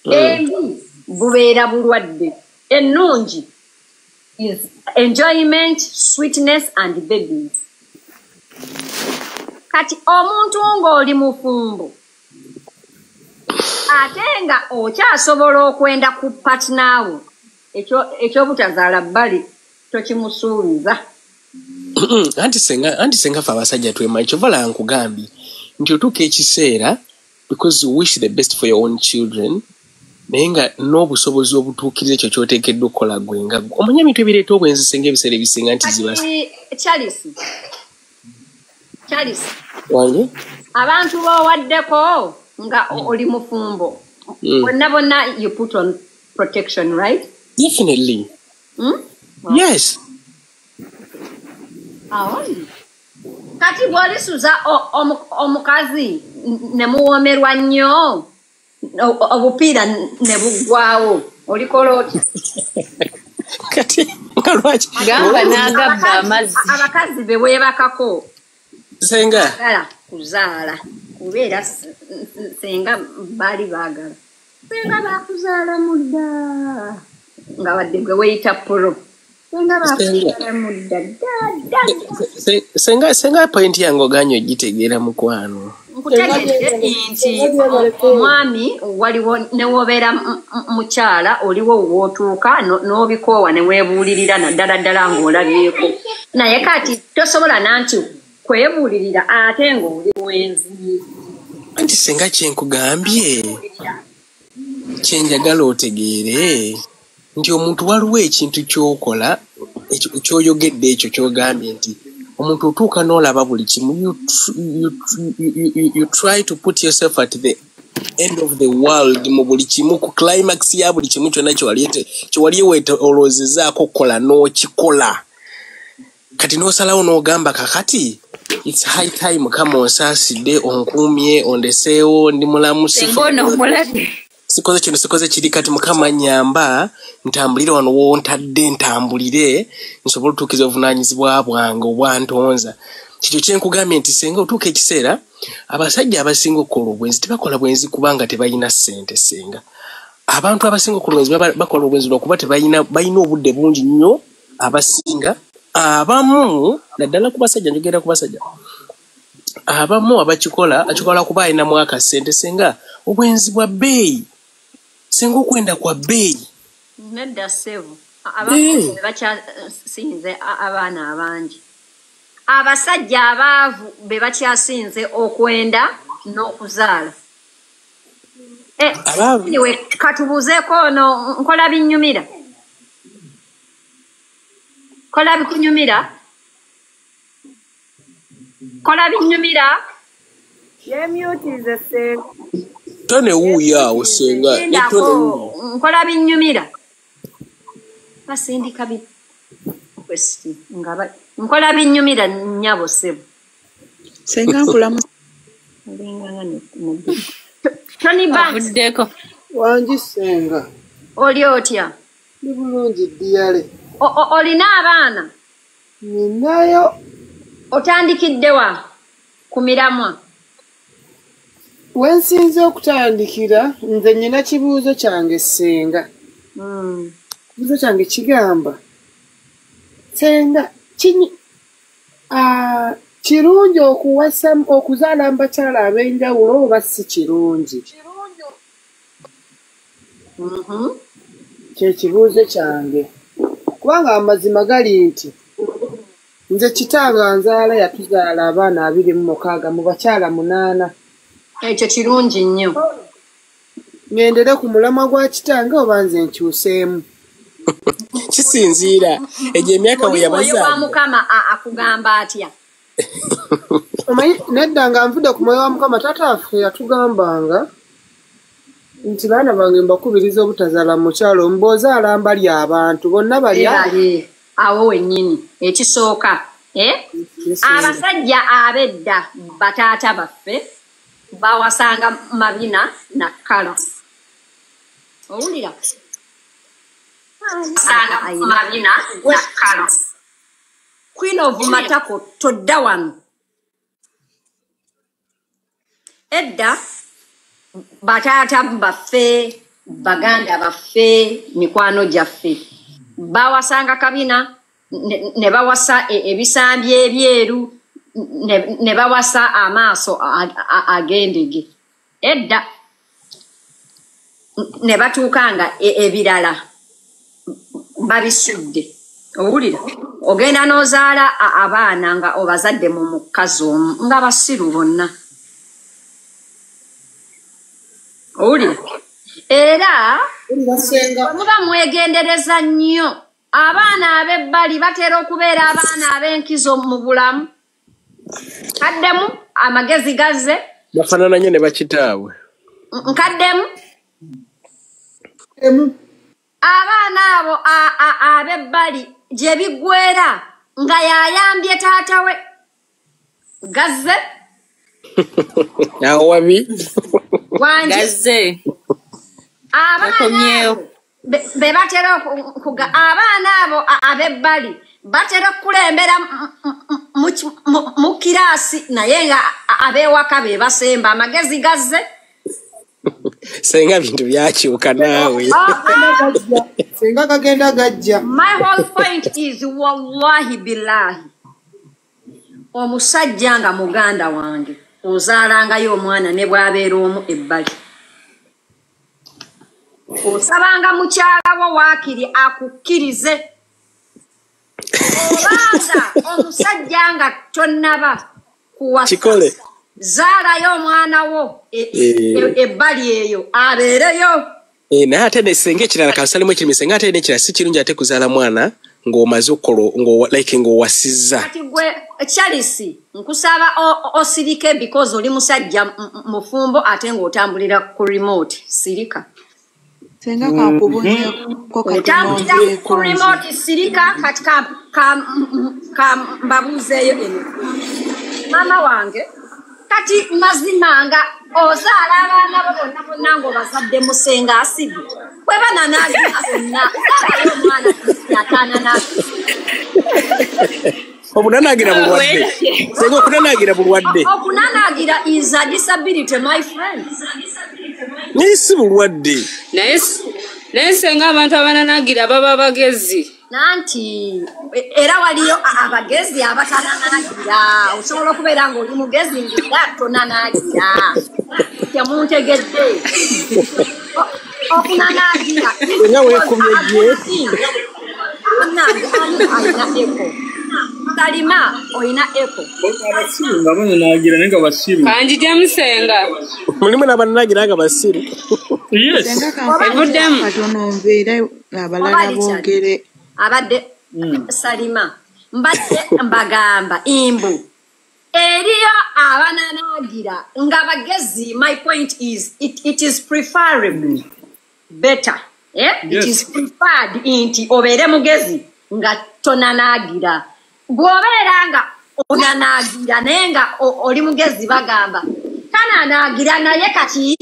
Embi bubeera bulwadde, ennungi is enjoyment, sweetness and babies. Kati omuntu ng'oli mufumbo ate nga okyasobola okwenda ku patinawo ekyobutazaala bbali tokimusuubiza. Anti senga fe abasajja twemanyi kyovala nkugambye nti otuuka ekiseera because you wish the best for your own children naye nga n'obusobozi obutuukiriza ekyo kyoteekeddwa okukola gwe nga omanya ebintu ebireeta obwenzi senga ebiseera ebisinga nti ziba Charles wange abantu b'owaddeko nga oli mufumbo bonna you put on protection, right? Definitely. Yes. Kati bw'olisuza omukazi ne muwoomerwa nnyo obupiira ne buggwawo olikola otya? Kati lwaki gamba n'agabba amazzi abakazi be weebakako senga agala kuzaala kubeera senga baali baagala senga bakuzaala mudda nga wadde gwe weyita polo senga bakuzaala mudda senga point yange oganye ogitegeera mukwano nkutegedde nti omwami waliwo newobeera mukyala oliwo wootuuka n'obikoowa ne weebuulirira naddala ddala ng'olabyeko naye kati tosobola nanti kwebuulirira ate ng'oli wenzi anti senga kyenkugambye kyenjagala otegeere nti omuntu waliwo ekintu kyokola kyoyogedde ekyo kyogambye nti omuntu otuuka n'olaba buli kimu you try to put yourself at the end of the world mu buli kimu ku climax ya buli kimu kyonna kyewali weetoloozezaako okukola n'okikola kati n'osalawo n'ogamba kakati it's high time kama onsaasidde onkuumye ondeseewo ndi mulamu sikoze kiri kati mukama nyamba ntambulire wano wontadde ntambulire nsobole otuukiza obuvunaanyizibwa bwange obwantonza kikyo kyenkugambye nti senga otuuka ekiseera abasajja abasinga okukola obwenzi tebakola bwenzi kubanga tebalina ssente senga abantu abasinga okukola obwenzi bakola obwenzi lwakuba balina obudde bungi nnyo abasinga abamu naddala ku basajja njogera ku basajja abamu akikola kuba alinamu akasente senga obwenzi bwa bbeeyi senga okwenda kwa bbeeyi nedda ssebo abamu bakyasinze abaana abangi abasajja abaavu be bakyasinze okwenda n'okuzaala anyway katubuuzeeko ono nkola binnyumira kola bikunyumira yemyutize senga tone wuuyaawo senga nkola binnyumira basindika nkola binnyumira nnyabo ssebo senga nkulamu Tony Banks wangi senga oli otya ndi bulungi ddiyale olina abaana ninayo otandikidde wa ku miramwa wensinze okutandikira nze nnyina kibuuzo kyange senga kibuuzo kyange kigamba senga kirungi okuzaala mu bakyala ab'enjawulo oba si kirungi kye kibuuzo kyange kubanga amazima gali nti nze kitange nzaala yatuzaala abaana 26 mu bakyala 8 ekyo kirungi nnyo ngendere ku mulamwa gwa kitange oba nze nkyuseemu kisinziira egyo emyaka bwe yabazaala mukama akugamba atya omanyi nedda nga nvudde ku mwoyo wa mukama taata waffe yatugambanga nti baana bange mbakubiriza obutazaala mu kyalo mboozaala mbali abantu bonna bali awo wennyini ekisooka abasajja ab'edda bataata baffe bawasanga mabina na kkala owulira Queen of Matako todda wano edda bataata baffe baganda baffe mikwano gyaffe bawasanga kabina ne bawasa ebisambi ebyeru ne bawasa amaaso agendege edda ne batuukanga ebirala babisudde owulira ogenda n'ozaala abaana nga obazadde mu mukazi omu nga basiru bonna owulira era muba mwegendereza nnyo abaana ab'ebbali batera okubeera abaana ab'enkizo mu bulamu kaddemu amagezi gazze bafaanana nnyo ne bakitaabwe nkaddemu abaana abo ab'ebbali gye biggwera nga yayambye taata we gazze awo wabi gazze abaana be batera kuga abaana abo abebbali batera kulembera mu kirasi naye nga abewaka be basemba amagezi gazze senga bintu byakyuka naawe senga kagenda gajja. My whole point is wallahi billahi omusajja nga muganda wange ozaalangayo omwana ne bwabeera omu ebbali osabanga mukyala wo waakiri akukkirize obanga omusajja nga tonnaba kuwasa zaalayo omwana wo ebbali eyo abeereyo naye ate nesenga ekirala kansalimu ekirimu ate nekirala si kirungi ate kuzaala mwana ng'omaze okukola ng'owasizza kati gwe Charles nkusaba osirike because oli musajja mufumbo ate ng'otambulira ku remote sirika senga kakubonye ku remote sirika kati ka mbabuzeeyo eno mama wange kati mazima nga ozaala abaana bo bonna ng'obazadde musenga asibi bwe bananaagira bonna abayo omwana yatanana okunanaagira bulwadde senga okunanaagira bulwadde okunanaagira is a disability my friends naye si bulwadde naye senga abantu abananaagira baba bagezi nanti era waliyo abagezi abatananaagira osobola okubeera ng'oli mugezi nga tonanaagira temuntegedde okunanaagira nga weekubye gye nange ani alina eko Salima oyina eko abasiru nga bananaagira naye nga basiru kanji temusenga mulimu n'abananaagira nga basiru evuddemu katono nveera abalala bongere abadde Salima mbadde mbagamba imbu eriyo abananaagira nga bagezi. My point is it is preferable better it is preferred inti obeere mugezi nga tonanaagira bw'obeera nga onanaagira naye nga oli mugezi bagamba kananaagira naye kati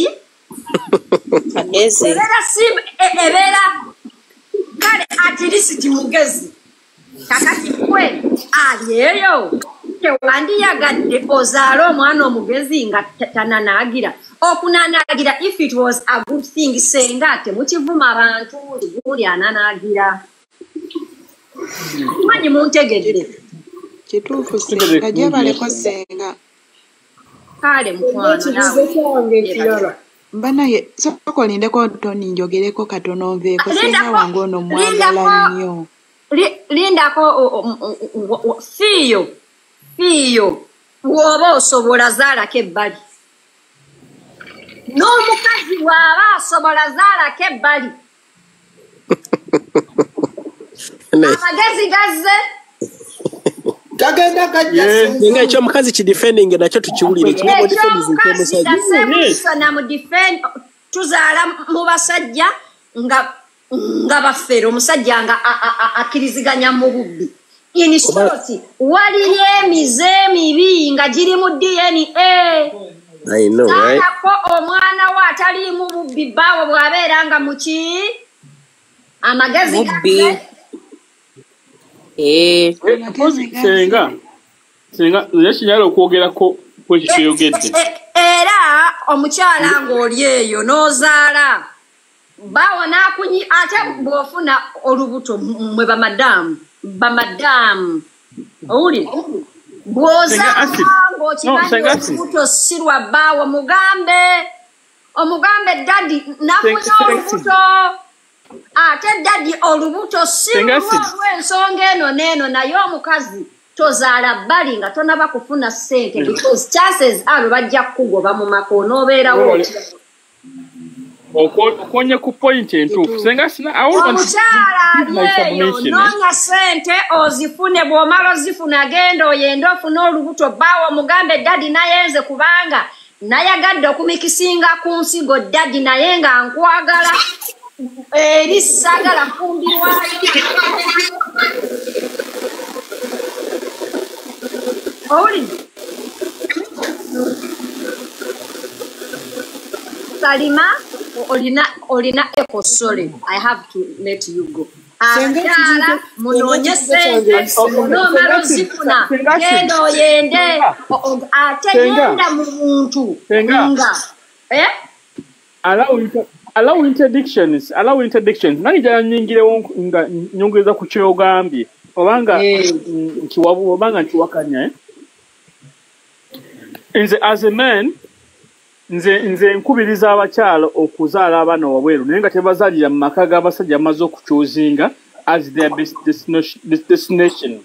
ebeera kale atirisiti mugezi kakati kwe ali eyo tewandiyagadde ozaale omwana omugezi nga tananaagira okunanaagira if it was a good thing senga temukivuma abantu guli ananaagira manyi muntegedde kituufu senga gyebaleko senga kale mukwano nawe mba naye sooka olindeko Tony njogereko katono nveeko senga wange ono mwagala nnyo lindako fiiyo bw'oba osobola zaalako ebbali n'omukazi bw'aba asobola zaalako ebbali amagezi gazze gagenda gajja nga ekyomukazi kidefending nakyo tukiwulire na mu defend tuzaala mu basajja nga baffere omusajja nga akkiriziganya mu bubbi in short waliyo emize emibi nga giri mu DNA ko omwana we ataliimu bubbi bbaawo bw'abeera nga muki amagezi gazze senga yakinyala okwogerako kwekitweyogedde era omukyala ng'oli eyo n'ozaala bawo nakunyi ate bw'ofuna olubuto mwe bamadamu owuli bw'ozaala ng'okimanyi olubuto si lwa bbaawo omugambe dadi nafunye olubuto ate dadi olubuto si lw'ensonga eno n'eno naye omukazi tozaala bbali nga tonaba kufuna ssente because chances are bajja kukugoba mu maka onoobeerawo okonye ku point entuufu senga omukyala alieyo noonya ssente ozifune bw'omala ozifuna genda oyende ofune olubuto bbaawo omugambe dadi nayenze kubanga nayagadde okumikisinga ku nsigo dadi naye nga nkwagala eri sagala fumbirwayo owulidde Salima Olina echo, sorry, I have to let you go. Abakyala munonye sente onomala ozifuna genda oyende ate genda mu muntu nga allow interdictions nani jala nyingirewo nga nyongeza ku kyogambye obanga nkiwakanya nze as a man nze nkubiriza abakyalo okuzaala abaana wabweru naye nga tebazaalira mu maka g'abasajja amaze okukyuzinga as their destination.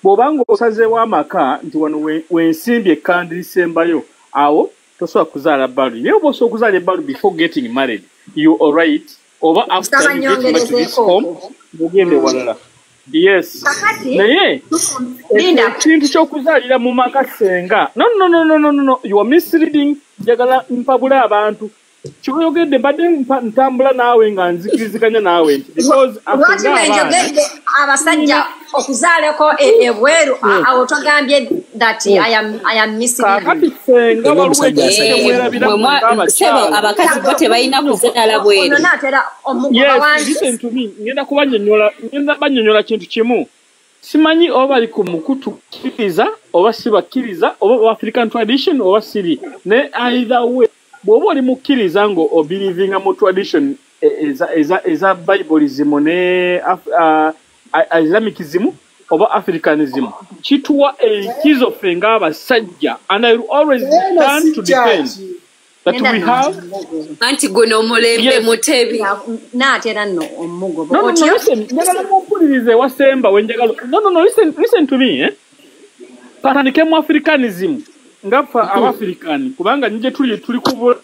Bw'obanga osazeewo amaka nti wano wensimbye kandi lisembayo awo tosobola kuzaala balu. Naye oba osobola okuzaala ebbalu before getting married, you all right, oba after you get back to this home mugende walala. Yes. Naye ekintu ky'okuzaalira mu maka senga. No. You are misleading. Njagala mpabula abantu. Kyoyogedde badde ntambula naawe nga nzikiriziganya naawe nti because abasajja okuzaaleko ebweru awo twagambye that I am misleading. Abakazi bo tebalina kuzaala bweru. Yes, listen to me. Ngenda banyonyola kintu kimu. Simanyi oba bali ku mukutu kkiriza oba sibakkiriza oba African tradition oba siri. Ne either way bw'oba oli mukkiriza ngo obelivinga mu tradition eza Bibleism ne Islamicism oba Africanism kituwa enkizo ffe ng'abasajja and I will always stand to defend that we have anti guno omulembe mutebi n'atera nno omugo no listen njagala mumpulirize wasemba wenjagala no listen to me patandike mu Africanism ngafa Abafrikani kubanga nje tuli kubula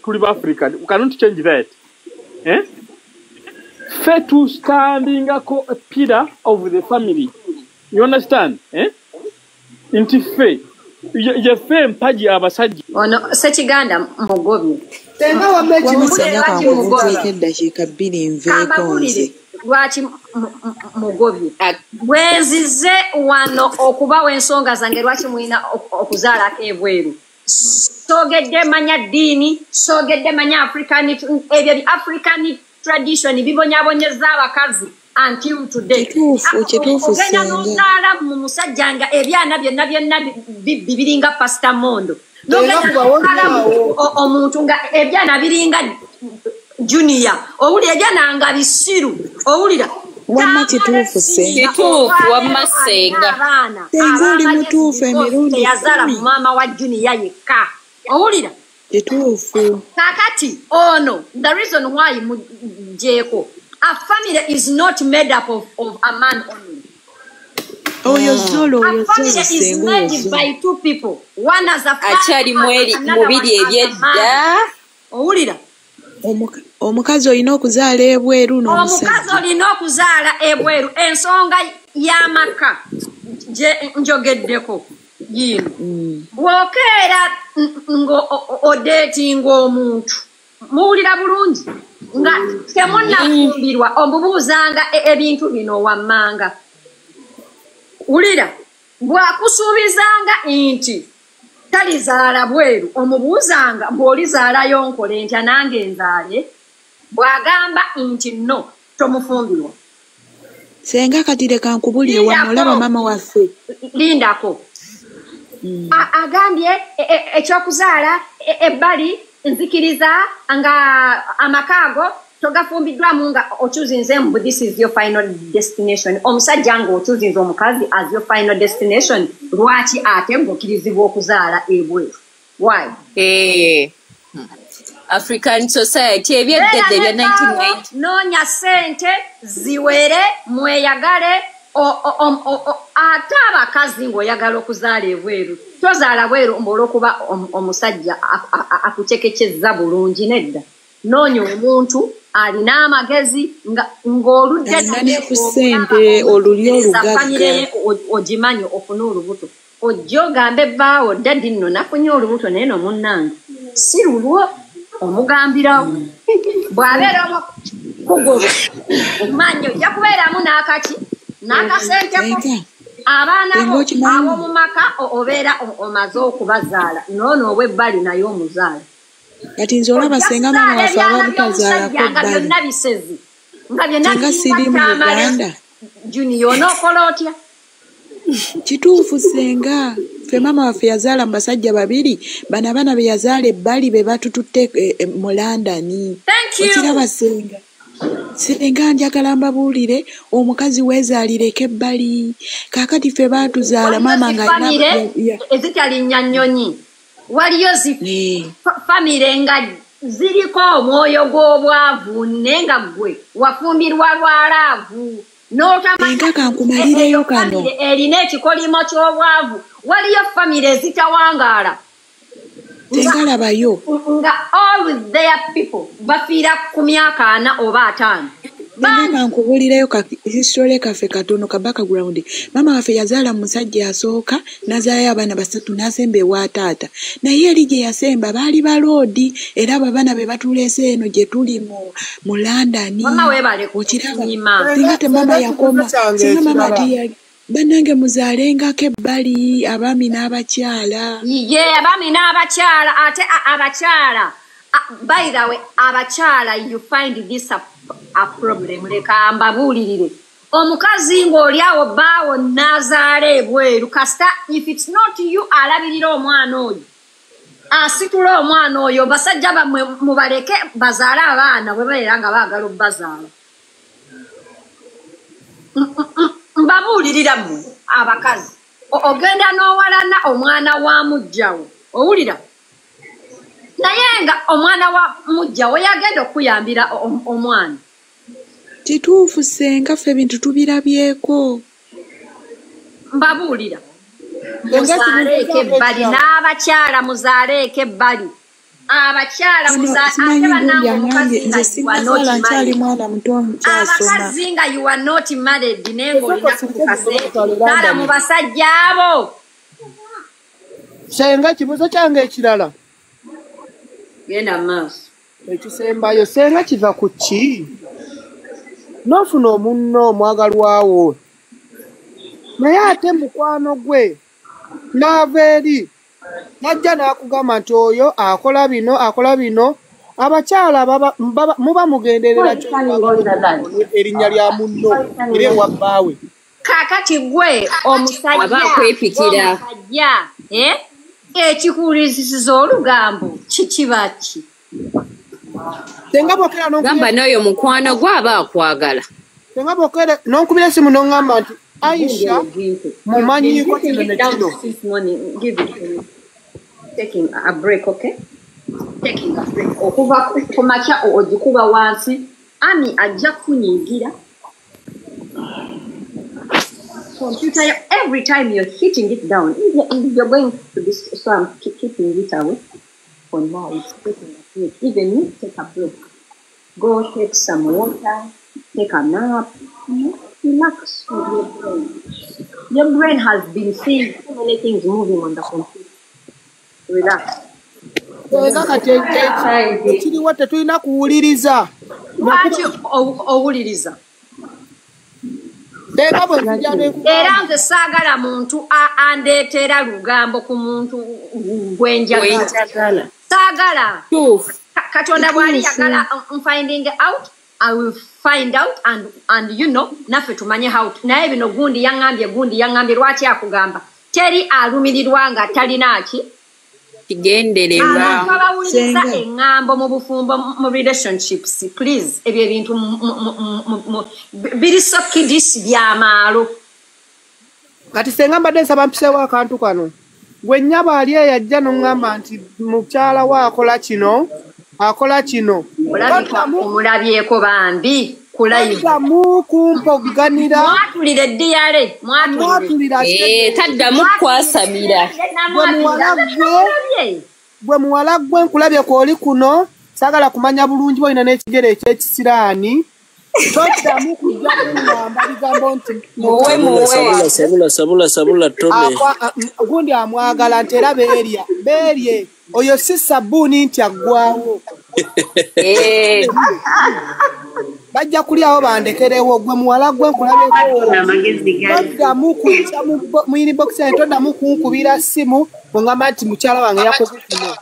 tuli ba African we cannot change that fair to standing a pillar of the family, you understand inti fair je fair mpaji abasajja ono sekiganda mugobi tenga wamechi musanya kwa kuvuka dakika 2 nveeko nze lwaki mugobi bwenzize wano okuba wensonga zange lwaki muina okuzaala ebweru sogedde manya dini sogedde manya African ebyo African tradition bibonyabonyeza abakazi until today kituufu senga n'ozaala mu musajja nga ebyana byonna bibiringa Pastor Mondo omuntu nga ebyana biringa Junior owulira ebyana nga bisiru owulira wamma kituufu senga wamma senga senga oli mutuufu emirundi yazaala mu maama wa Junior yekka owulira kituufu kakati ono the reason why mujeko a family is not made up of a man only. Oyo zolo a family is made by two people. One as a achali mweli mubiri ebyedda owulira omukazi olina okuzaala ebweru n'omusajja omukazi olina okuzaala ebweru ensonga y'amaka njogeddeko yino bw'okeera odeetinga omuntu muwulira bulungi nga temunnafumbirwa omubuuzanga ebintu bino wammanga wulira bw'akusuubizanga nti talizaala bweru omubuuzanga bw'olizaalayo nkole ntya nange nzaale bw'agamba nti no tomufumbirwa senga kati leka nkubulire wano olaba maama waffe lindako agambye ekyokuzaala ebbali nzikiriza nga amakaago togafumbiddwamu nga okyuzinze mbu this is your final destination omusajja nga okyuzinze omukazi as your final destination lwaki ate ng'okkirizibwa okuzaala ebweru why African society ebyeddedde bya 1990 noonya sente ziwere mweyagale ate abakazi ng'oyagala okuzaala ebweru tozaala bweru olw'okuba omusajja akucekekyezza bulungi nedda noonya omuntu alina amagezi ng'oludde ku ssente oluli olugagga ogimanyi ofune olubuto ojja ogambe ebbaawo ddaddi nno nafunye olubuto naye no munnange si lulwo omugambirawo bw'abeera kugoba omanyi ojja kubeeramu n'akaki n'akasenteko abaana bo ab'omu maka obeera omaze okubazaala noono obw'ebbali naye omuzaala Kati nze olaba senga mama waffe ababutazaalako ebbali. Senga siri mu Uganda. Junior n'okola otya? Kituufu senga. Ffe mama waffe yazaala mu basajja babiri. Bano abaana be yazaala ebbali be batututte mu London. Okiraba senga. Senga njagala mbabuulire omukazi weezaalireko ebbali. Kaakati ffe baatuzaala mama nga ezitalinnya nnyonyi. Waliyo famire nga ziriko omwoyo gw'obwavu nenga gwe wafumbirwa lwalaavu Enga kankumalireyo kano. Erina ekikolimo ky'obwavu. Waliyo famire ezitawangaala. Tengalabayo. Nga all their people bafiira ku myaka 4 oba 5. Enga kankubulireyo history kaffe katono ka background. Mama waffe yazaala musajja asooka nazaalayo abaana 3 n'asemba ewa taata. Naye eri gye yasemba baali baloodi era abaana be batuleese eno gye tuli mu London. Mama weebale okiraba. Singa te mama yakoma. Singa mama tiya. Banange muzaalengako ebbali abaami n'abakyala. Ye abaami n'abakyala ate abakyala. By the way, abakyala you find this a problem. Leka mbabuulirire. Omukazi ng'oli awo baawo n'azaala ebweru kasita if it's not you alabirira omwana oyo. Asitula omwana oyo basajja bamwe mubaleke bazaala abaana bwe babeera nga baagala obbazaala. Mbabuulirira mmwe abakazi. Ogenda n'owalana omwana wa mujjawo. Owulira? Naye nga omwana wa mujjawo yagenda okuyambira omwana. Kituufu senga ffe ebintu tubirabyeko. Mbabuulira. Muzaaleeko ebbali n'abakyala muzaaleeko ebbali. Abakyala muzaaleeko bannange omukazi nga you are not married. Abakazi nga you are not married naye ng'olina kukase. Kala mu basajja abo. Senga kibuzo kyange ekirala. Genda maaso. Ekisembayo senga kiva ku ki? N'ofuna omunno omwagalwawo. Naye ate mukwano gwe n'ava eri najja n'akugamba nti oyo akola bino abakyala muba mugenderera erinnya lya munno era ewa bbaawe. Kaakati gwe omusajja abakwepikira ekikuulizisiza olugambo kikiba ki? Senga bokera gamba n'oyo mukwano gwe aba akwagala. Senga bokera n'onkubira esimu n'oŋŋamba nti Aisha mumanyiko kino ne kino. Taking a break, okay? Taking a break. Okuva ku makya ogikuba wansi ani ajja kunyigira. Computer, every time you're hitting it down, you're going to this, so I'm keeping it away. For now, it's taking a break. Even you take a break. Go take some water, take a nap, relax with your brain. Your brain has been seeing so many things moving on the computer. Relax. Kiriwo tetulina kuwuliriza. Lwaki owuliriza? Era nze saagala muntu andeetera lugambo ku muntu gwenjagala. Saagala. Katonda bw'ali yagala finding out, I will find out and you know, naffe tumanye how. Naye bino gundi yaŋŋambye lwaki akugamba. Teri alumirirwa nga talina ki? Kigendererwa. Abawuliriza eŋŋambo mu bufumbo mu relationships, please. Ebyo ebintu biri so kidisi by'amaalo. Kati senga mbadde nsaba mpiseewo akantu kano. Gwe nnyaba ali yajja n'oŋŋamba nti mukyala we akola kino. Omulabyeko bambi Taddamu kumpoganira. Mwatulira eddiyale. Mwatulira. Taddamu kwasabira. Gwe muwala gwe nkulabye kwoli kuno. Saagala kumanya bulungi olina n'ekigere eky'ekisiraani. Toddamu kujja kuŋŋamba bigambo nti sabula tone. Gundi amwagala nti era beerye. Oyo si sabbuuni nti aggwawo. Bajja kulyawo bandekerewo gwe muwala gwe nkulabyeko. Toddamu kujja mu inbox yange, toddamu kunkubira ssimu oŋŋamba nti mukyala wange yakoze kino.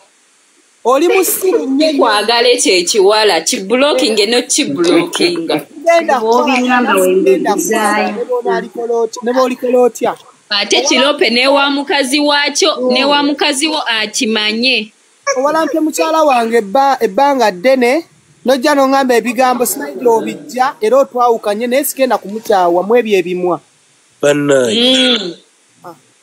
oli musiru nnyo kwagala ekyo ekiwala kiblocking no kiblocking ne b'olikola otya ate kirope ne wa mukazi wakyo ne wa mukazi wo akimanye owalampye mukyala wange ebbanga ddene nojja n'oŋŋamba ebigambo sinaidira obijja era otwawukanye naye sigenda kumukyawa mu ebyo ebimwa bannaye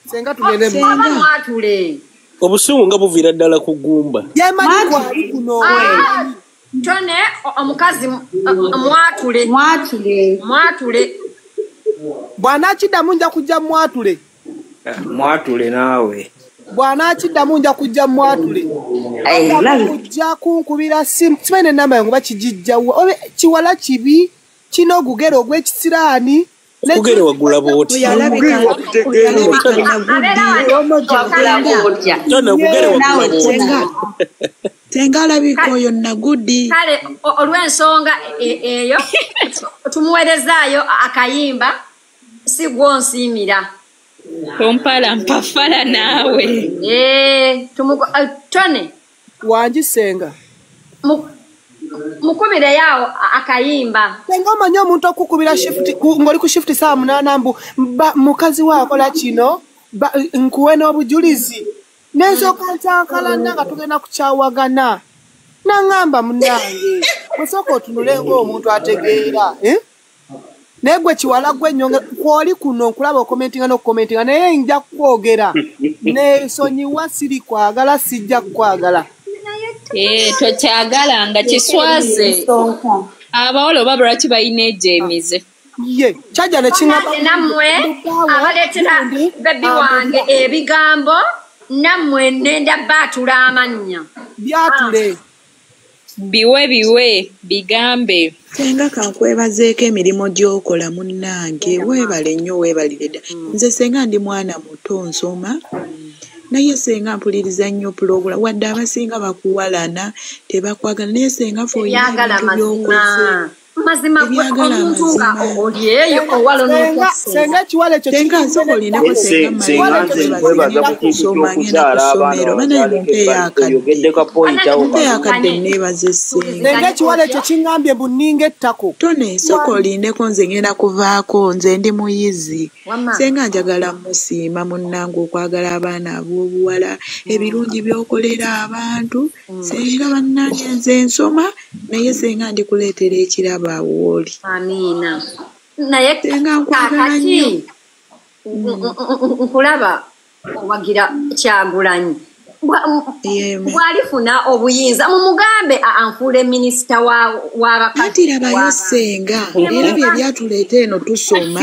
senga tugende mwatule obusungu nga buviira ddala ku ggumba yemanyi gwali kuno tone omukazi mwatule bw'anaakiddamu nja kujja mwatule mwatule naawe bw'anaakiddamu nja kujja mwatule kujja kunkubira simanyi enamba yange bakigijjawa kiwala kibi kino ogugere ogw'ekisiraani ogugere wagula bwoti senga alabika oyo nagudi kale olw'ensonga eyo tumuweerezaayo akayimba si gwonsiimira tompala mpafala naawe tone wangisenga mukubire yawo akayimba senga omanyi omuntu okukubira ng'oli ku shifuti saa 8 mbu mukazi waakola kino nkuwe n'obujulizi n'ensooka nkyankalana nga tugenda kukyawagana naŋŋamba munnange osooka otunule ng'omuntu ategeera naye gwe kiwala gwe ennyonge kwoli kuno nkulaba okomentinga n'okukomentinga naye nja kukwogera neesonyiwa siri kwagala sijja kukwagala tokyagalanga kiswaze abawala oba lwaki balina ejemize ye kyajja nammwe abaleetera bebi wange ebigambo nammwe nenda baatula amannya byatule biwe bigambe senga kankwebazeeko emirimu gy'okola munnange weebale nnyo weebalire dda nze senga ndi mwana muto nsoma naye senga mpuliriza nnyo pulogula wadde abasinga bakuwalana tebakwagala naye senga foyagala by'okoze mazima omuntu nga oli eyo senga ekiwala ekyo senga nsoko olinako sengakusoma ngenda ku ssomero banaye mumpe yakadde neebaza senga ekiwala ekyo kiŋŋambye buninga ettako tone soko olindeko nze ngenda kuvaako nze ndi muyizi senga njagala musiima munnange okwagala abaana ab'obuwala ebirungi by'okolera abantu senga bannange nze nsoma naye senga ndikuleetera ekirabo awooli amiina naye kakati nkulaba owagira Kyagulanyi bw'alifuna obuyinza mumugambe anfuule minisita w'abakazi labayo senga era bye byatuleeta eno tusoma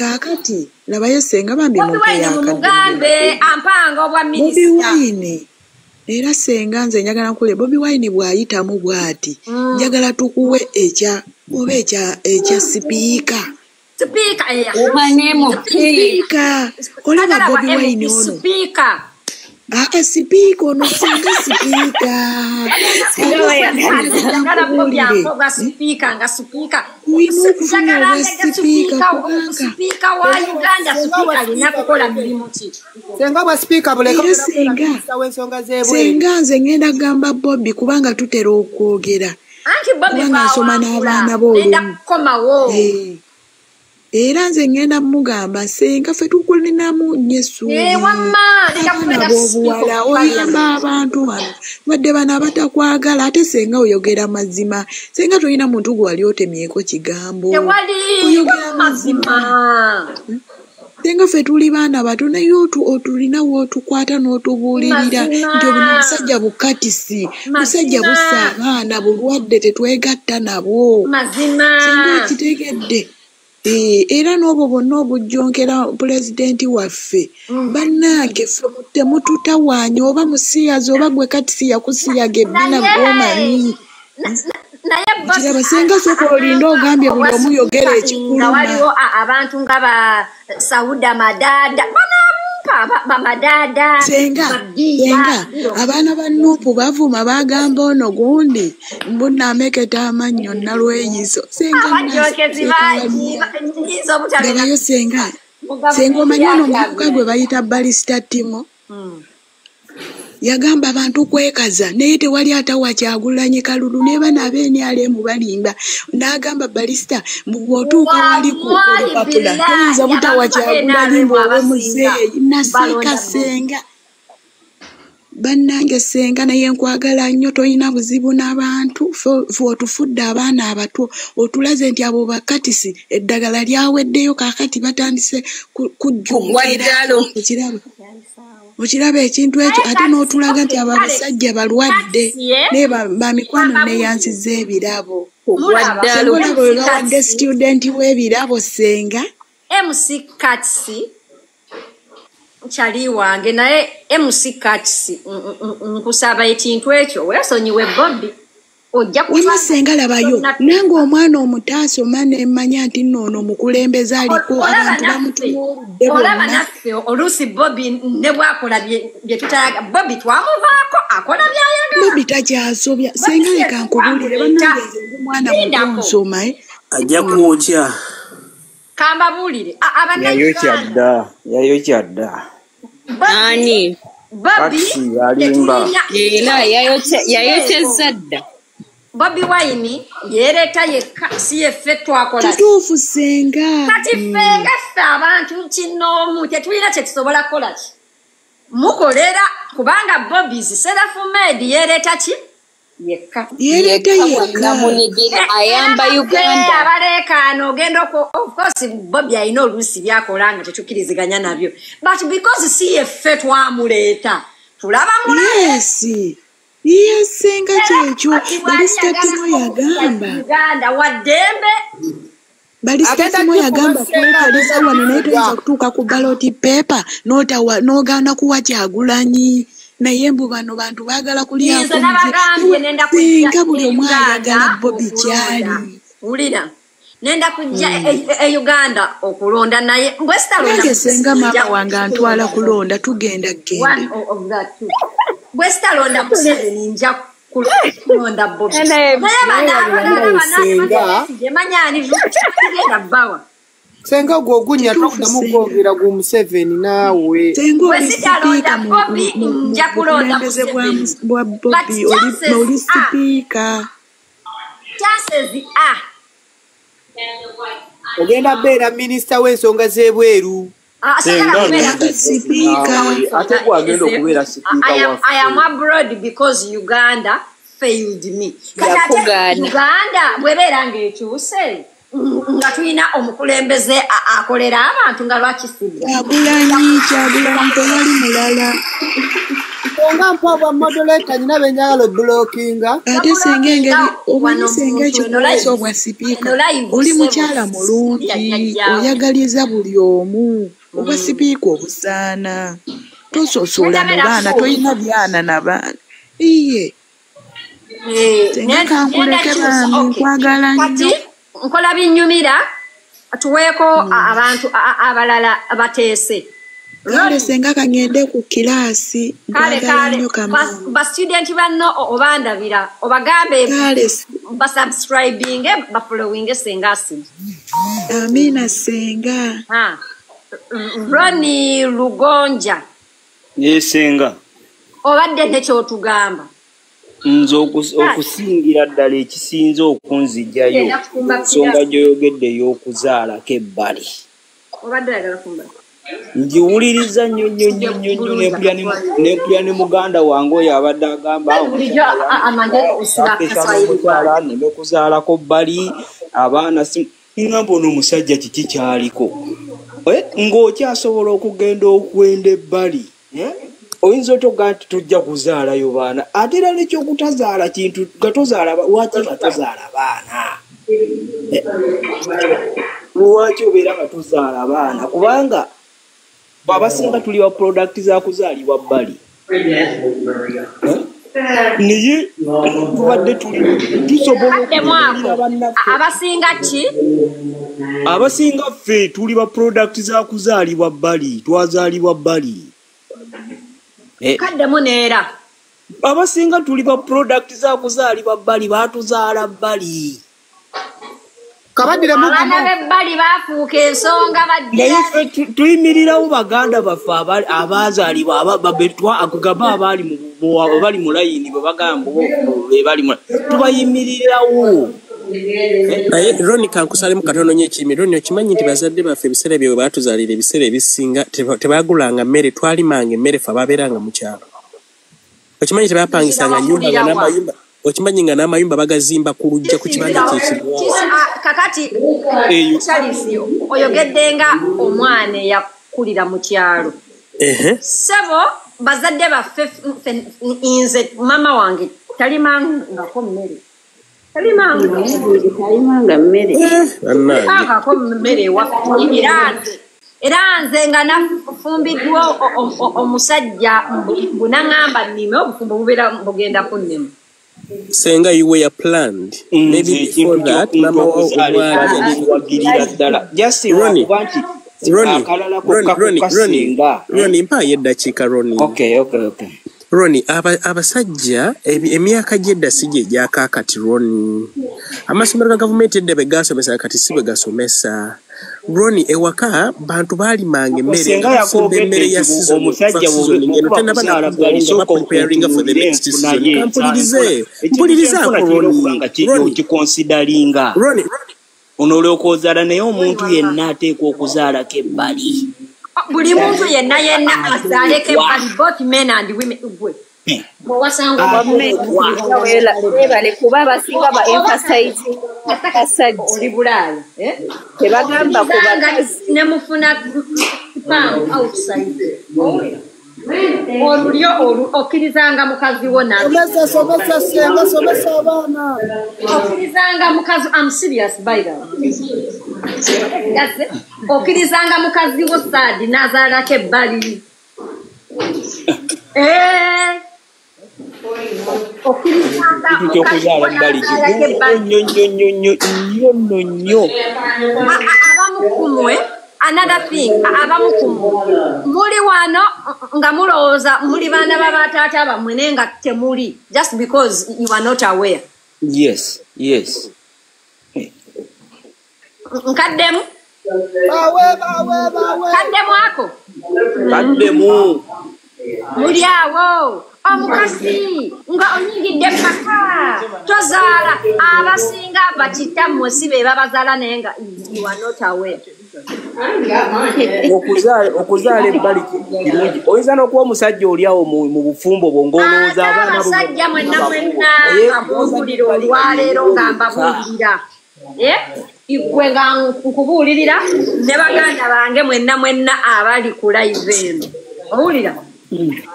kaakati labayo senga bambi mumugambe ampanga obwa minisita era senga nze njagala nkule Bobi Wine bw'ayitamu bw'ati njagala tukuwe ekya sipiika olaba Bobi Wine ono sipiika ono senga sipiika wina okufuna obwa sipiika wa Uganda sipiika alina kukola mirimu ki senga bwa sipiika buleka senga nze ngenda gamba Bobi kubanga tutera okwogera kubanga nsoma n'abaana b'olumu era nze ngenda mugamba senga ffe tukulinamu nnyo essuubi abaana b'obuwala oyamba abantu wano badde bano abatakwagala ate senga oyogera mazima senga tolina muntu gwe wali otemyeko kigambo oyogera mazima senga ffe tuli baana bato naye otulina wootukwata n'otubuulirira nti obino musajja bukatisi musajja bussa abaana bulwadde tetwegatta nabwo senga okitegedde era n'obwo bonna obujjonkera pulezidenti waffe bannange ffe temututawaanya oba musiyazi oba gwe katisi yakusiyaga ebbina bwomanyi kiraba senga soka olinda ogambye buli omuyogera ekikuluma waliwo abantu nga ba Sauda Madada bamadada senga abaana ba Nuupu bavuma bagamba ono gundi mbunameketa amannyo nalweyiso sengayo senga omanyi ono omuvubuka gwe bayita Balista Timo yagamba abantu kwekaza naye tewali atawa Kyagulanyi Kalulu ne bana abeeni alemu balimba n'agamba Balista bw'otuuka wali ku olupapula toyinza butawa Kyagulanyi ng'owe muzeeyi naseka Senga bannange Senga naye nkwagala nnyo toyina buzibu n'abantu fe otufudde abaana abato otulaze nti abo bakatisi eddagala lyaweddeyo kaakati batandise kujjumukira okiraba ekintu ekyo ate n'otulaga nti abo abasajja balwadde naye bamikwano neeyansiza ebirabo olaba we bawadde studenti w'ebirabo Senga MC Katsi Chali wange naye MC Katsi nkusaba ekintu ekyo weesonyiwe Bobby ojja kuba Senga labayo nange omwana omutasoma ne mmanya nti nno omukulembeze aliko abantu bamutunuulidde olaba naffe oluusi Bobby ne bwakola bye tutayaga Bobby twamuvaako akola byayagala Bobby takyasobya Senga leka nkubulire bannange omwana munsoma ajja kwokya kamba bulire yayo kyadda ani Bobby alimba era yayokyezza dda Bobby Wine yereeta yekka si yeffe twakola kituufu Senga kati fenga ffe abantu kinoomu tetulina kye tusobola kukola ki mukolera kubanga Bobby's self-made yereeta ki yekka ayamba Uganda abaleekaano ogenda of course Bobby alina oluusi byakola nga tetukkiriziganya nabyo but because si yeffe twamuleeta tulaba Senga kyekyo Balista Timo yagamba Uganda waddembe Balista Timo yagamba kwekaliza wano naye toyinza kutuuka ku ballot paper n'ogaana kuwa Kyagulanyi naye mbu bano bantu baagala kulyako Senga buli omu ayagala Bobby kyali wulira nenda kujja Uganda okulonda naye nange Senga maama wange antwala kulonda tugenda genda Westalonda Museveni nja kulonda Bobby Senga gwogunya tukudamu kwogera gu Museveni naawe Westalonda Bobby nja kulonda Museveni bwa Bobby oli sipiika chances ogenda beera minisita w'ensonga z'ebweru ate gwagenda okubeera sipiika I am abroad because Uganda failed me. Uganda bwebeera ng'ekyuse nga tulina omukulembeze akolera abantu nga lwakisidde Kyagulanyi tewali mulala nga mpabwa moderator nyina benjagala obulokinga ate Senga engeri omanyi Senga ekyo kulasa obwa sipiika oli mukyala mulungi oyagaliza buli omu obwa sipiika obusaana tososola mu baana toyina byana na baana iye Senga kankuleke bambi nkwagala nnyo nkola binnyumira tuweeko abantu abalala bateese kale Senga kangende ku kilaasi nkwagala nnyo basitudenti banno obandabira obagambe basubscribinge bafollowinge Senga Asili amina Senga Roni Lugonja Senga obadde nekyotugamba nze okusingira ddala ekisinze okunzijjayo nsonga gyoyogedde ey'okuzaalako ebbali ngiwuliriza nnyo nempulya ne muganda wange oyo abadde agamba neme kuzaalako bbali abaana ngamba ono omusajja kiki kyaliko ng'okyasobola okugenda okwenda ebbali oyinza otoga nti tujja kuzaalayo baana ate era nekyokutazaala kintu lwaki nga tozaala baana lwaki obeera nga tozaala baana kubanga abasinga tuli ba product za kuzaalibwa bbali naye tubadde tusobola abasinga ki abasinga ffe tuli ba product za kuzaalibwa bbali twazaalibwa bbali kaddemu neera abasinga tuli ba product za kuzaalibwa bbali baatuzaala bbali kabadire mu abana bebbali bafuuka ensonga naye tuyimirirawo baganda baffe abazaalibwa babetwa akugamba abali mu layini bwe bagamba bebali tubayimirirawo. naye Roni kankusale mu katono nnyo ekirimi. Roni okimanyi nti bazadde baffe ebiseera bye baatuzaalira ebiseera ebisinga tebaagulanga mmere, twalimanga emmere ffe ababeeranga mu kyalo. Okimanyi tebapangisanga nnyumba nga n'amayumba, okimanyi nga n'amayumba bagazimba ku lujja ku kibanja ky'ekibwa. Kakati Charles oyogedde nga omwana eyakulira mu kyalo. Sebo bazadde baffe nze mama wange talimangako mmere. Talimanga mmere. Akako mmere era nze nga nafumbiddwa omusajja bunaŋŋamba nnime obufumbo bubeera bugenda kunnema. Senga you were planned. Maybe before that, Mama Ronnie, mpa yeddakiika Ronnie. Okay. Ronnie, abasajja emyaka gy'edda si gye gyakaakati Ronnie. Amasomero ga gavumenti edda be gaasomesa kati si bwe gasomesa. Ronnie, ewaka bantu baalimanga emmere emmere ya season omusajja ngeno tena bana preparing for the next season. Mpulirizaako Ronnie ukikonsidalinga onoolyoka ozaala naye omuntu yenna ateekwa okuzaalako ebbali. Buli muntu yenna azaaleko ebbali, both men and women. Bale kuba abasinga ba emphasize oli bulaala tebagamba kubakazi nemufuna outside olulyo okkirizanga mukazi wo somesa abaana okkirizanga mukazi I'm serious by the way okkirizanga mukazi wo saadi n'azaalako ebbali Another thing, muli wano nga mulowooza muli baana babataata bammwe nga temuli just because you are not aware. Yes. Nkaddemu ako muli awo omukazi nga onyingidde maka tozaala abasinga bakitammwe si be babazaala naye nga you are not aware. okuzaala ebbali kirungi. Oyinza n'okuba omusajja oli awo mu bufumbo bwo ng'olowooza abaana abasajja mwenna nga mubuulira olwaleero nga mbabuulirira gwe nga nkubuulirira ne baganda bange mwenna abali ku live eno owulira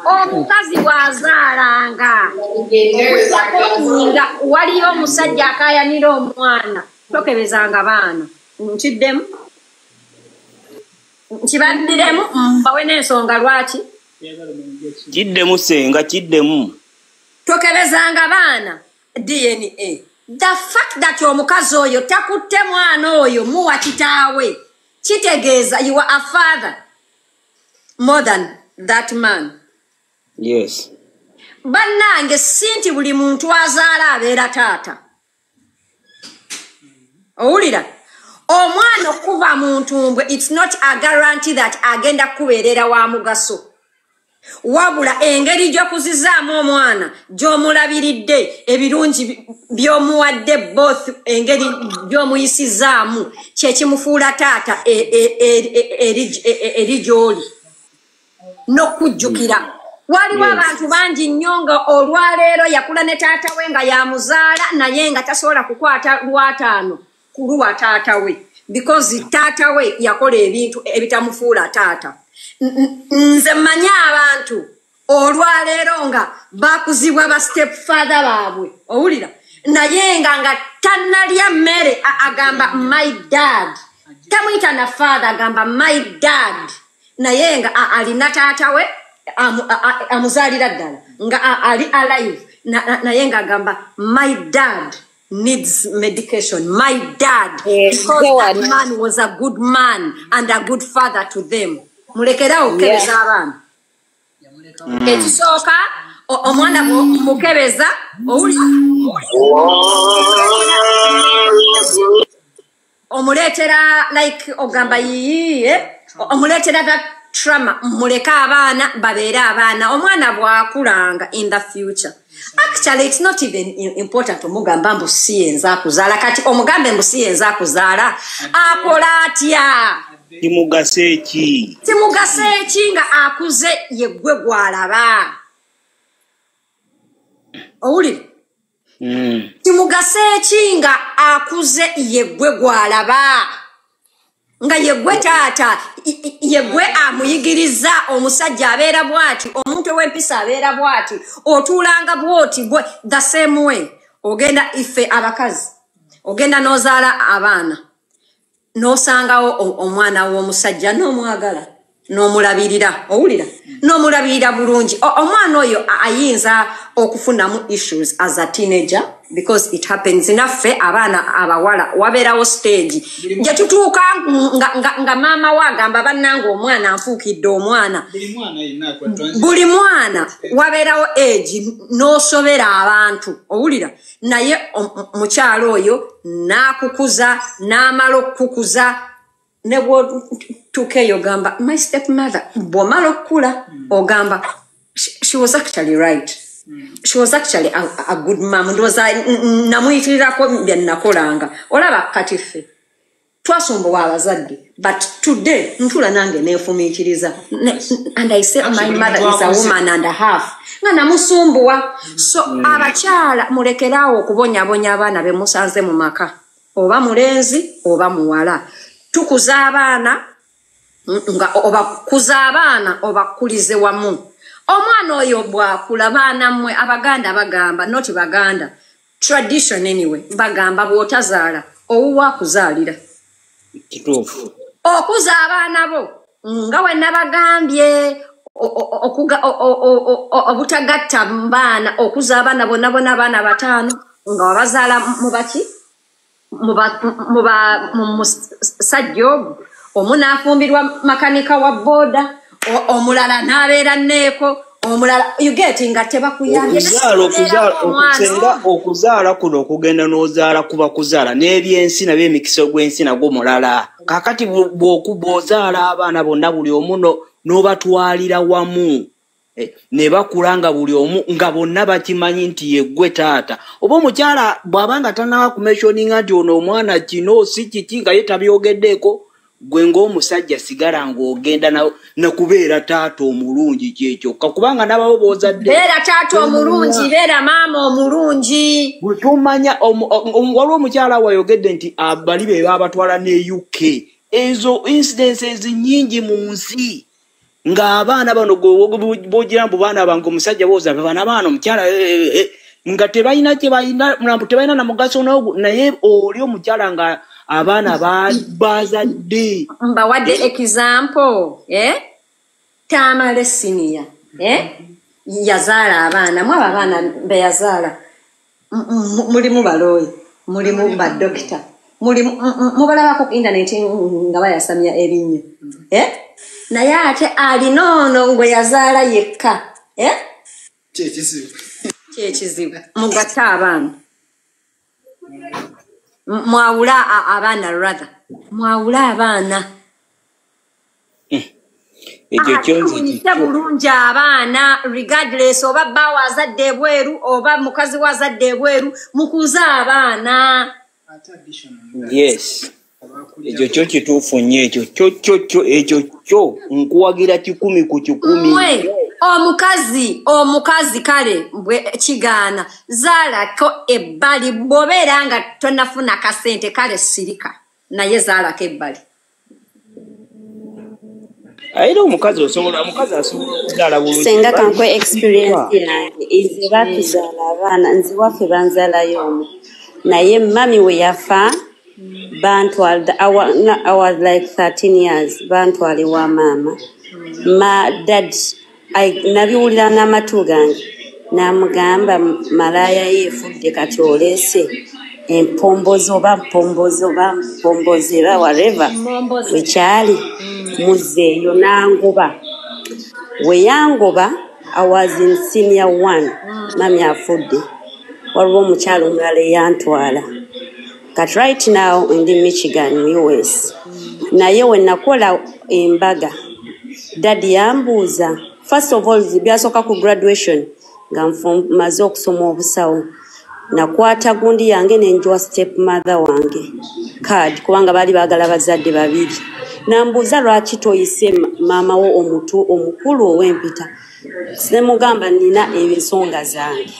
omukazi bw'azaalanga nga waliyo omusajja akayanira omwana tokebezanga baana. Nkibaddiremu mbawe n'ensonga lwaki kiddemu senga kiddemu tokebezanga baana DNA. The fact that omukazi oyo takutte mwana oyo muwa kitaawe kitegeeza you are a father more than that man. Yes. Bannange sinti buli muntu azaala abeera taata. Owulira omwana okuva mu ntumbwe it's not a guarantee that agenda kubeerera wa mugaso. Wabula engeri gy'okuzizaamu omwana gy'omulabiridde ebirungi by'omuwadde both engeri gy'omuyisizaamu kyekimufuula taata eri gy'oli n'okujjukira. Waliwo abantu bangi nnyo nga olwaleero yakula ne taata we nga yamuzaala naye nga tasobola kukwata lwataano ku luwa taata we because taata we yakola ebintu ebitamufuula taata. Nze mmanyi abantu olwaleero nga bakuzibwa ba step father baabwe owulira naye nga tannalya mmere agamba my dad, tamuyita na father agamba my dad, naye nga alina taata we amuzaalira ddala nga ali alive naye nga agamba my dad needs medication, my dad, because that man was a good man and a good father to them. Mulekerawo okukebeza abaana. Ekisooka omwana mukebeza owulira omuletera like ogamba yiye omuletera that trauma muleka abana babera abana omwana bwakulanga in the future. Actually it's not even important omugamba mbusiyenza kuzala kati omugambe mbusiyenza kuzala akola atya timugase ki nga akuze yegwe gwalaba owulire timugase ki nga akuze yegwe gwalaba nga yegwe taata yegwe amuyigiriza omusajja abeera bwati omuntu w'empisa abeera bwati otuulanga bwoti gwe the same way ogenda ife abakazi ogenda n'ozaala abaana n'osangawo omwana w'omusajja n'omwagala n'omulabirira owulira n'omulabirira bulungi omwana oyo ayinza okufunamu issues as a teenager because it happens naffe abaana abawala wabeerawo stage gye tutuuka nga maama wagamba bannange omwana anfuukidde omwana buli mwana wabeerawo age n'osobera abantu owulira naye mukyalo oyo n'akukuza n'amala okukukuza ne bwotuukeeyo ogamba my stepmother bw'omala okukula ogamba she was actually right. She was actually a good mom. Namuyitirirako bye nakolanga. Olaba katife. Twasumbuwa abazadde. But today, ntula nange neefumiikiriza. And I say my mother is a woman and a half. Nga namusumbuwa. So abakyala mulekerawo okubonyabonya abaana be musanze mu maka. Oba mulenzi, oba muwala. Tukuza abaana, obakuza abaana, obakulize wamu. Omwana oyo bwakula baana mmwe abaganda bagamba not baganda tradition anyway bagamba bwotazaala owuwa kuzaalira kituufu okuza abaana bo nga we nabagambye obutagatta baana okuza abaana bonna abaana bataano nga wabazaala mubaki mu musajja ogwo omu n'afumbirwa makanika wa booda omulala n'abeera neeko omulala you get nga tebakuyambye okuzaala kuno okugenda n'ozaala kuba kuzaala n'ebyensi nabyo emikisa gw'ensi nagwo mulala kakati bw'ozaala abaana bonna buli omu n'obatwalira wamu ne bakula nga buli omu nga bonna bakimanyi nti yeggwe taata oba omukyala bw'abanga tannaba kumeshoninga nti ono omwana kino si kiki nga ye tabyogeddeeko gwe ng'omusajja sigala ng'ogenda nakubeera taata omulungi kyekyo kubanga nabawo b'ozadde beera taata omulungi beera maama omulungi bwe tumanya waliwo omukyala wayogedde nti bali be baabatwala ne UK ezo incidences nnyingi mu nsi ng'abaana bano b'ogira mbu baana bange omusajja booza baana baana omukyala nga tebalina na mugaso naye oli omukyala nga abaana bazadde mbawadde example Tamale Senior yazaala abaana mwaba abaana beyazaala mulimu balooyi mulimu badokita mubalabako ku internet nga bayasamya erinnya naye ate alina ono gwe yazaala yekka kyekizibu mugatte abaana mwawula abaana rather mwawula abaana ekyo kyonzikite bulungi abaana regardless oba bba wazadde ebweru oba mukazi wazadde ebweru mukuza abaana yes ekyo kyo kituufu nnyo ekyo kyo nkuwagira 10 ku 10 omukazi kale kigaana zaalako ebbali bw'obeera nga tonafuna kasente kale sirika naye zaalako ebbali ayina omukazi asobola okuzaala bulungi senga kankwe experience yange nze batuzaala abaana nze waffe banzaalayo omu naye mami we yafa bantwalira I was like 13 years bantwala ewa maama ma dad nabiwulira n'amatu gange n'amugamba malaaya yeefudde kati oleese empombozi oba mpombozi era whatever wekyali muzeeyo n'angoba we yangoba I was in senior 1 mami afudde waliwo omukyalo omulala eyantwala Kat right now in the Michigan, US. Naye when nakola embaga, daddy yambuuza. First of all, byasoka ku graduation, nga maze okusoma obusawo. Nakwata gundi yange nenjwa stepmother wange. Card, kubanga bali baagala bazadde babiri. Nambuuza lwaki toyise mama wo omukulu ow'empita. Sinemugamba nina ebisonga zange.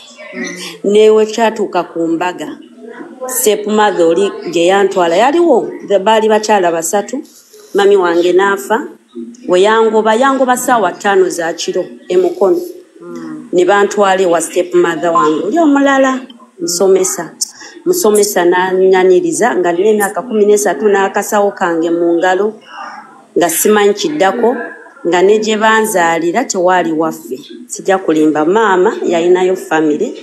Newe kyatuuka ku mbaga. Stepmother oli gye yantwala yaliwo baali bakyala basatu. Mami wange n'afa. We yangoba ssaawa 5 za kiro emukono. Ne bantwala ewa stepmother wange oli omulala musomesa n'anyaniriza nga nina emyaka 13 n'akasawo kange mu ngalo nga simanyi kiddako nga ne gye banzaalira tewaali waffe. Sijja kulimba maama yalinayo famire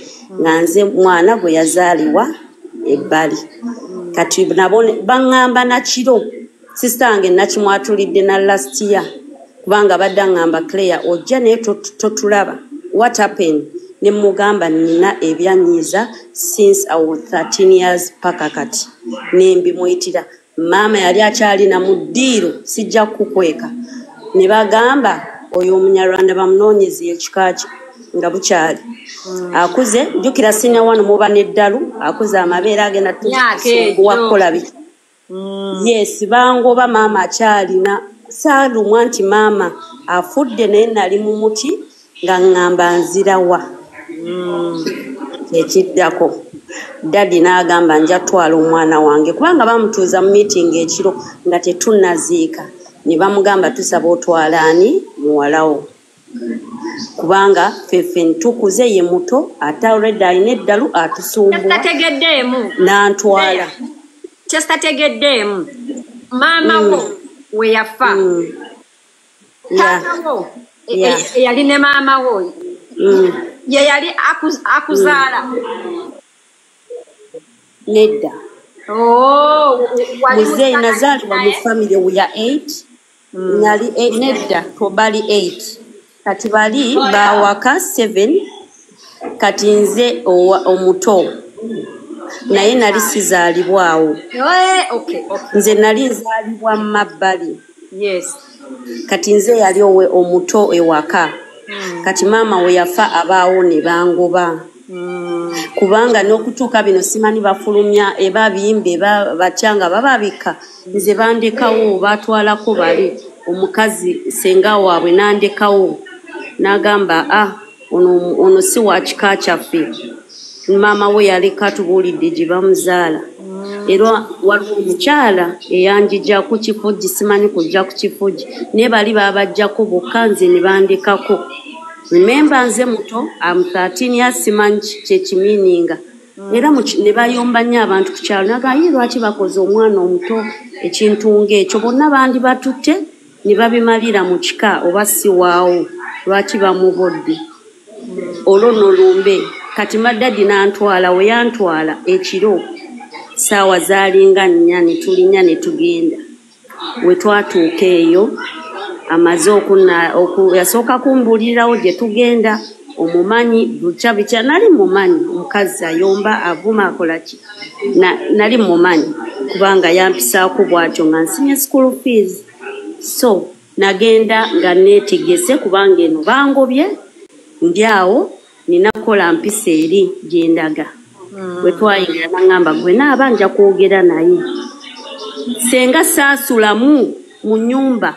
nga nze mwana gwe yazaalibwa ebbali. Kati nabo baŋŋamba nakiro sister wange nakimwatulidde na last year kubanga badde aŋŋamba Claire ojja naye totulaba. What happened? Ne mugamba nina ebyanyiza since I was 13 years paka kati. Nembi mwitira. Mama yali akyalina mu ddiiro sijja kukweka. Ne bagamba oyo Omunyarwanda bamunoonyeze ekikaki nga bukyali. Akuze jukira sina wano muba neddalu akuze amabeere agenda tukuwa biki. Yes, bangoba mama akyalina saalumwa nti mama afudde naye nali mu muti nga ŋŋamba nzirawa. Ekiddako daddy n'agamba nja twala omwana wange kubanga bamutuuza mu meeting ekiro nga tetunnaziika. Ne bamugamba tusaba otwala ani muwalawo kubanga ffeffe ntukuze ye muto ate already alina eddalu atusumbuwa n'antwala. Kyestategeddeemu maama wo we yafa taata wo eyali ne maama wo ye yali akuzaala nedda. Muzeeyi nazaalibwa mu family ya 8 nali nedda tobali 8 kati bali bawaka 7 kati nze omuto naye nali sizaalibwawo. Nze nali nzaalibwa mu mabbali. Kati nze yali omuto ewaka. Kati maama we yafa abaawo ne bangoba. Kubanga n'okutuuka bino simanyi bafulumya ebabimbe batyanga bababika. Nze bandekawo batwalako bali omukazi senga waabwe nandekawo n'agamba ono si wa kika kyaffe. Mama we yaleka tubuulidde gye bamuzaala. Era waliwo omukyala eyanjija ku kifugi simanyi kujja ku kifugi naye bali babajjako bokka nze ne bandekako. Remember nze muto am 13 years simanyi kyekimiininga. Era ne bayomba nnyo abantu ku kyalo nagaye lwaki bakoze omwana omuto ekintu ng'ekyo bonna bandi batutte ne babimalira mu kika oba si waawo lwaki bamubodde. Olwo nolumbe kati maddadi n'antwala we yantwala ekiro saawa zaalinga 4 ne tulinnya ne tugenda. We twatuuka eyo amaze yasooka kumbuulirawo gye tugenda omumanyi bukya nali mumanyi omukazi ayomba avuma akolaki nali mumanyi kubanga yampisaako bw'atyo nga nsimye school fees. So nagenda nga neetegese kubanga eno bangobye ndi awo ninakola mpisa eri gyendaga. Bwe twayingira n'aŋŋamba gwe naaba nja kwogera naye senga saasulamu mu nnyumba.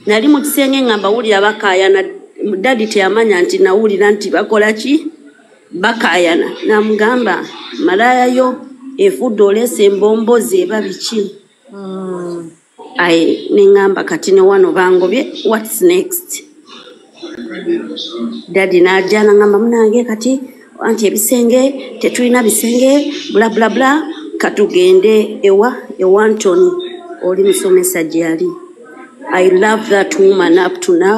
Nali mu kisenge ŋŋamba wulira bakaayana. Daddy teyamanya nti nawulira nti bakola ki bakaayana. Namugamba malayayo efudde oleesa embombozi eba biki. Neŋŋamba kati ne wano bangobye what's next. Daddy n'ajja n'aŋŋamba munange kati anti ebisenge tetulina bisenge bla bla bla katugende ewa Antony oli musomesa gye yali. I love that woman up to now.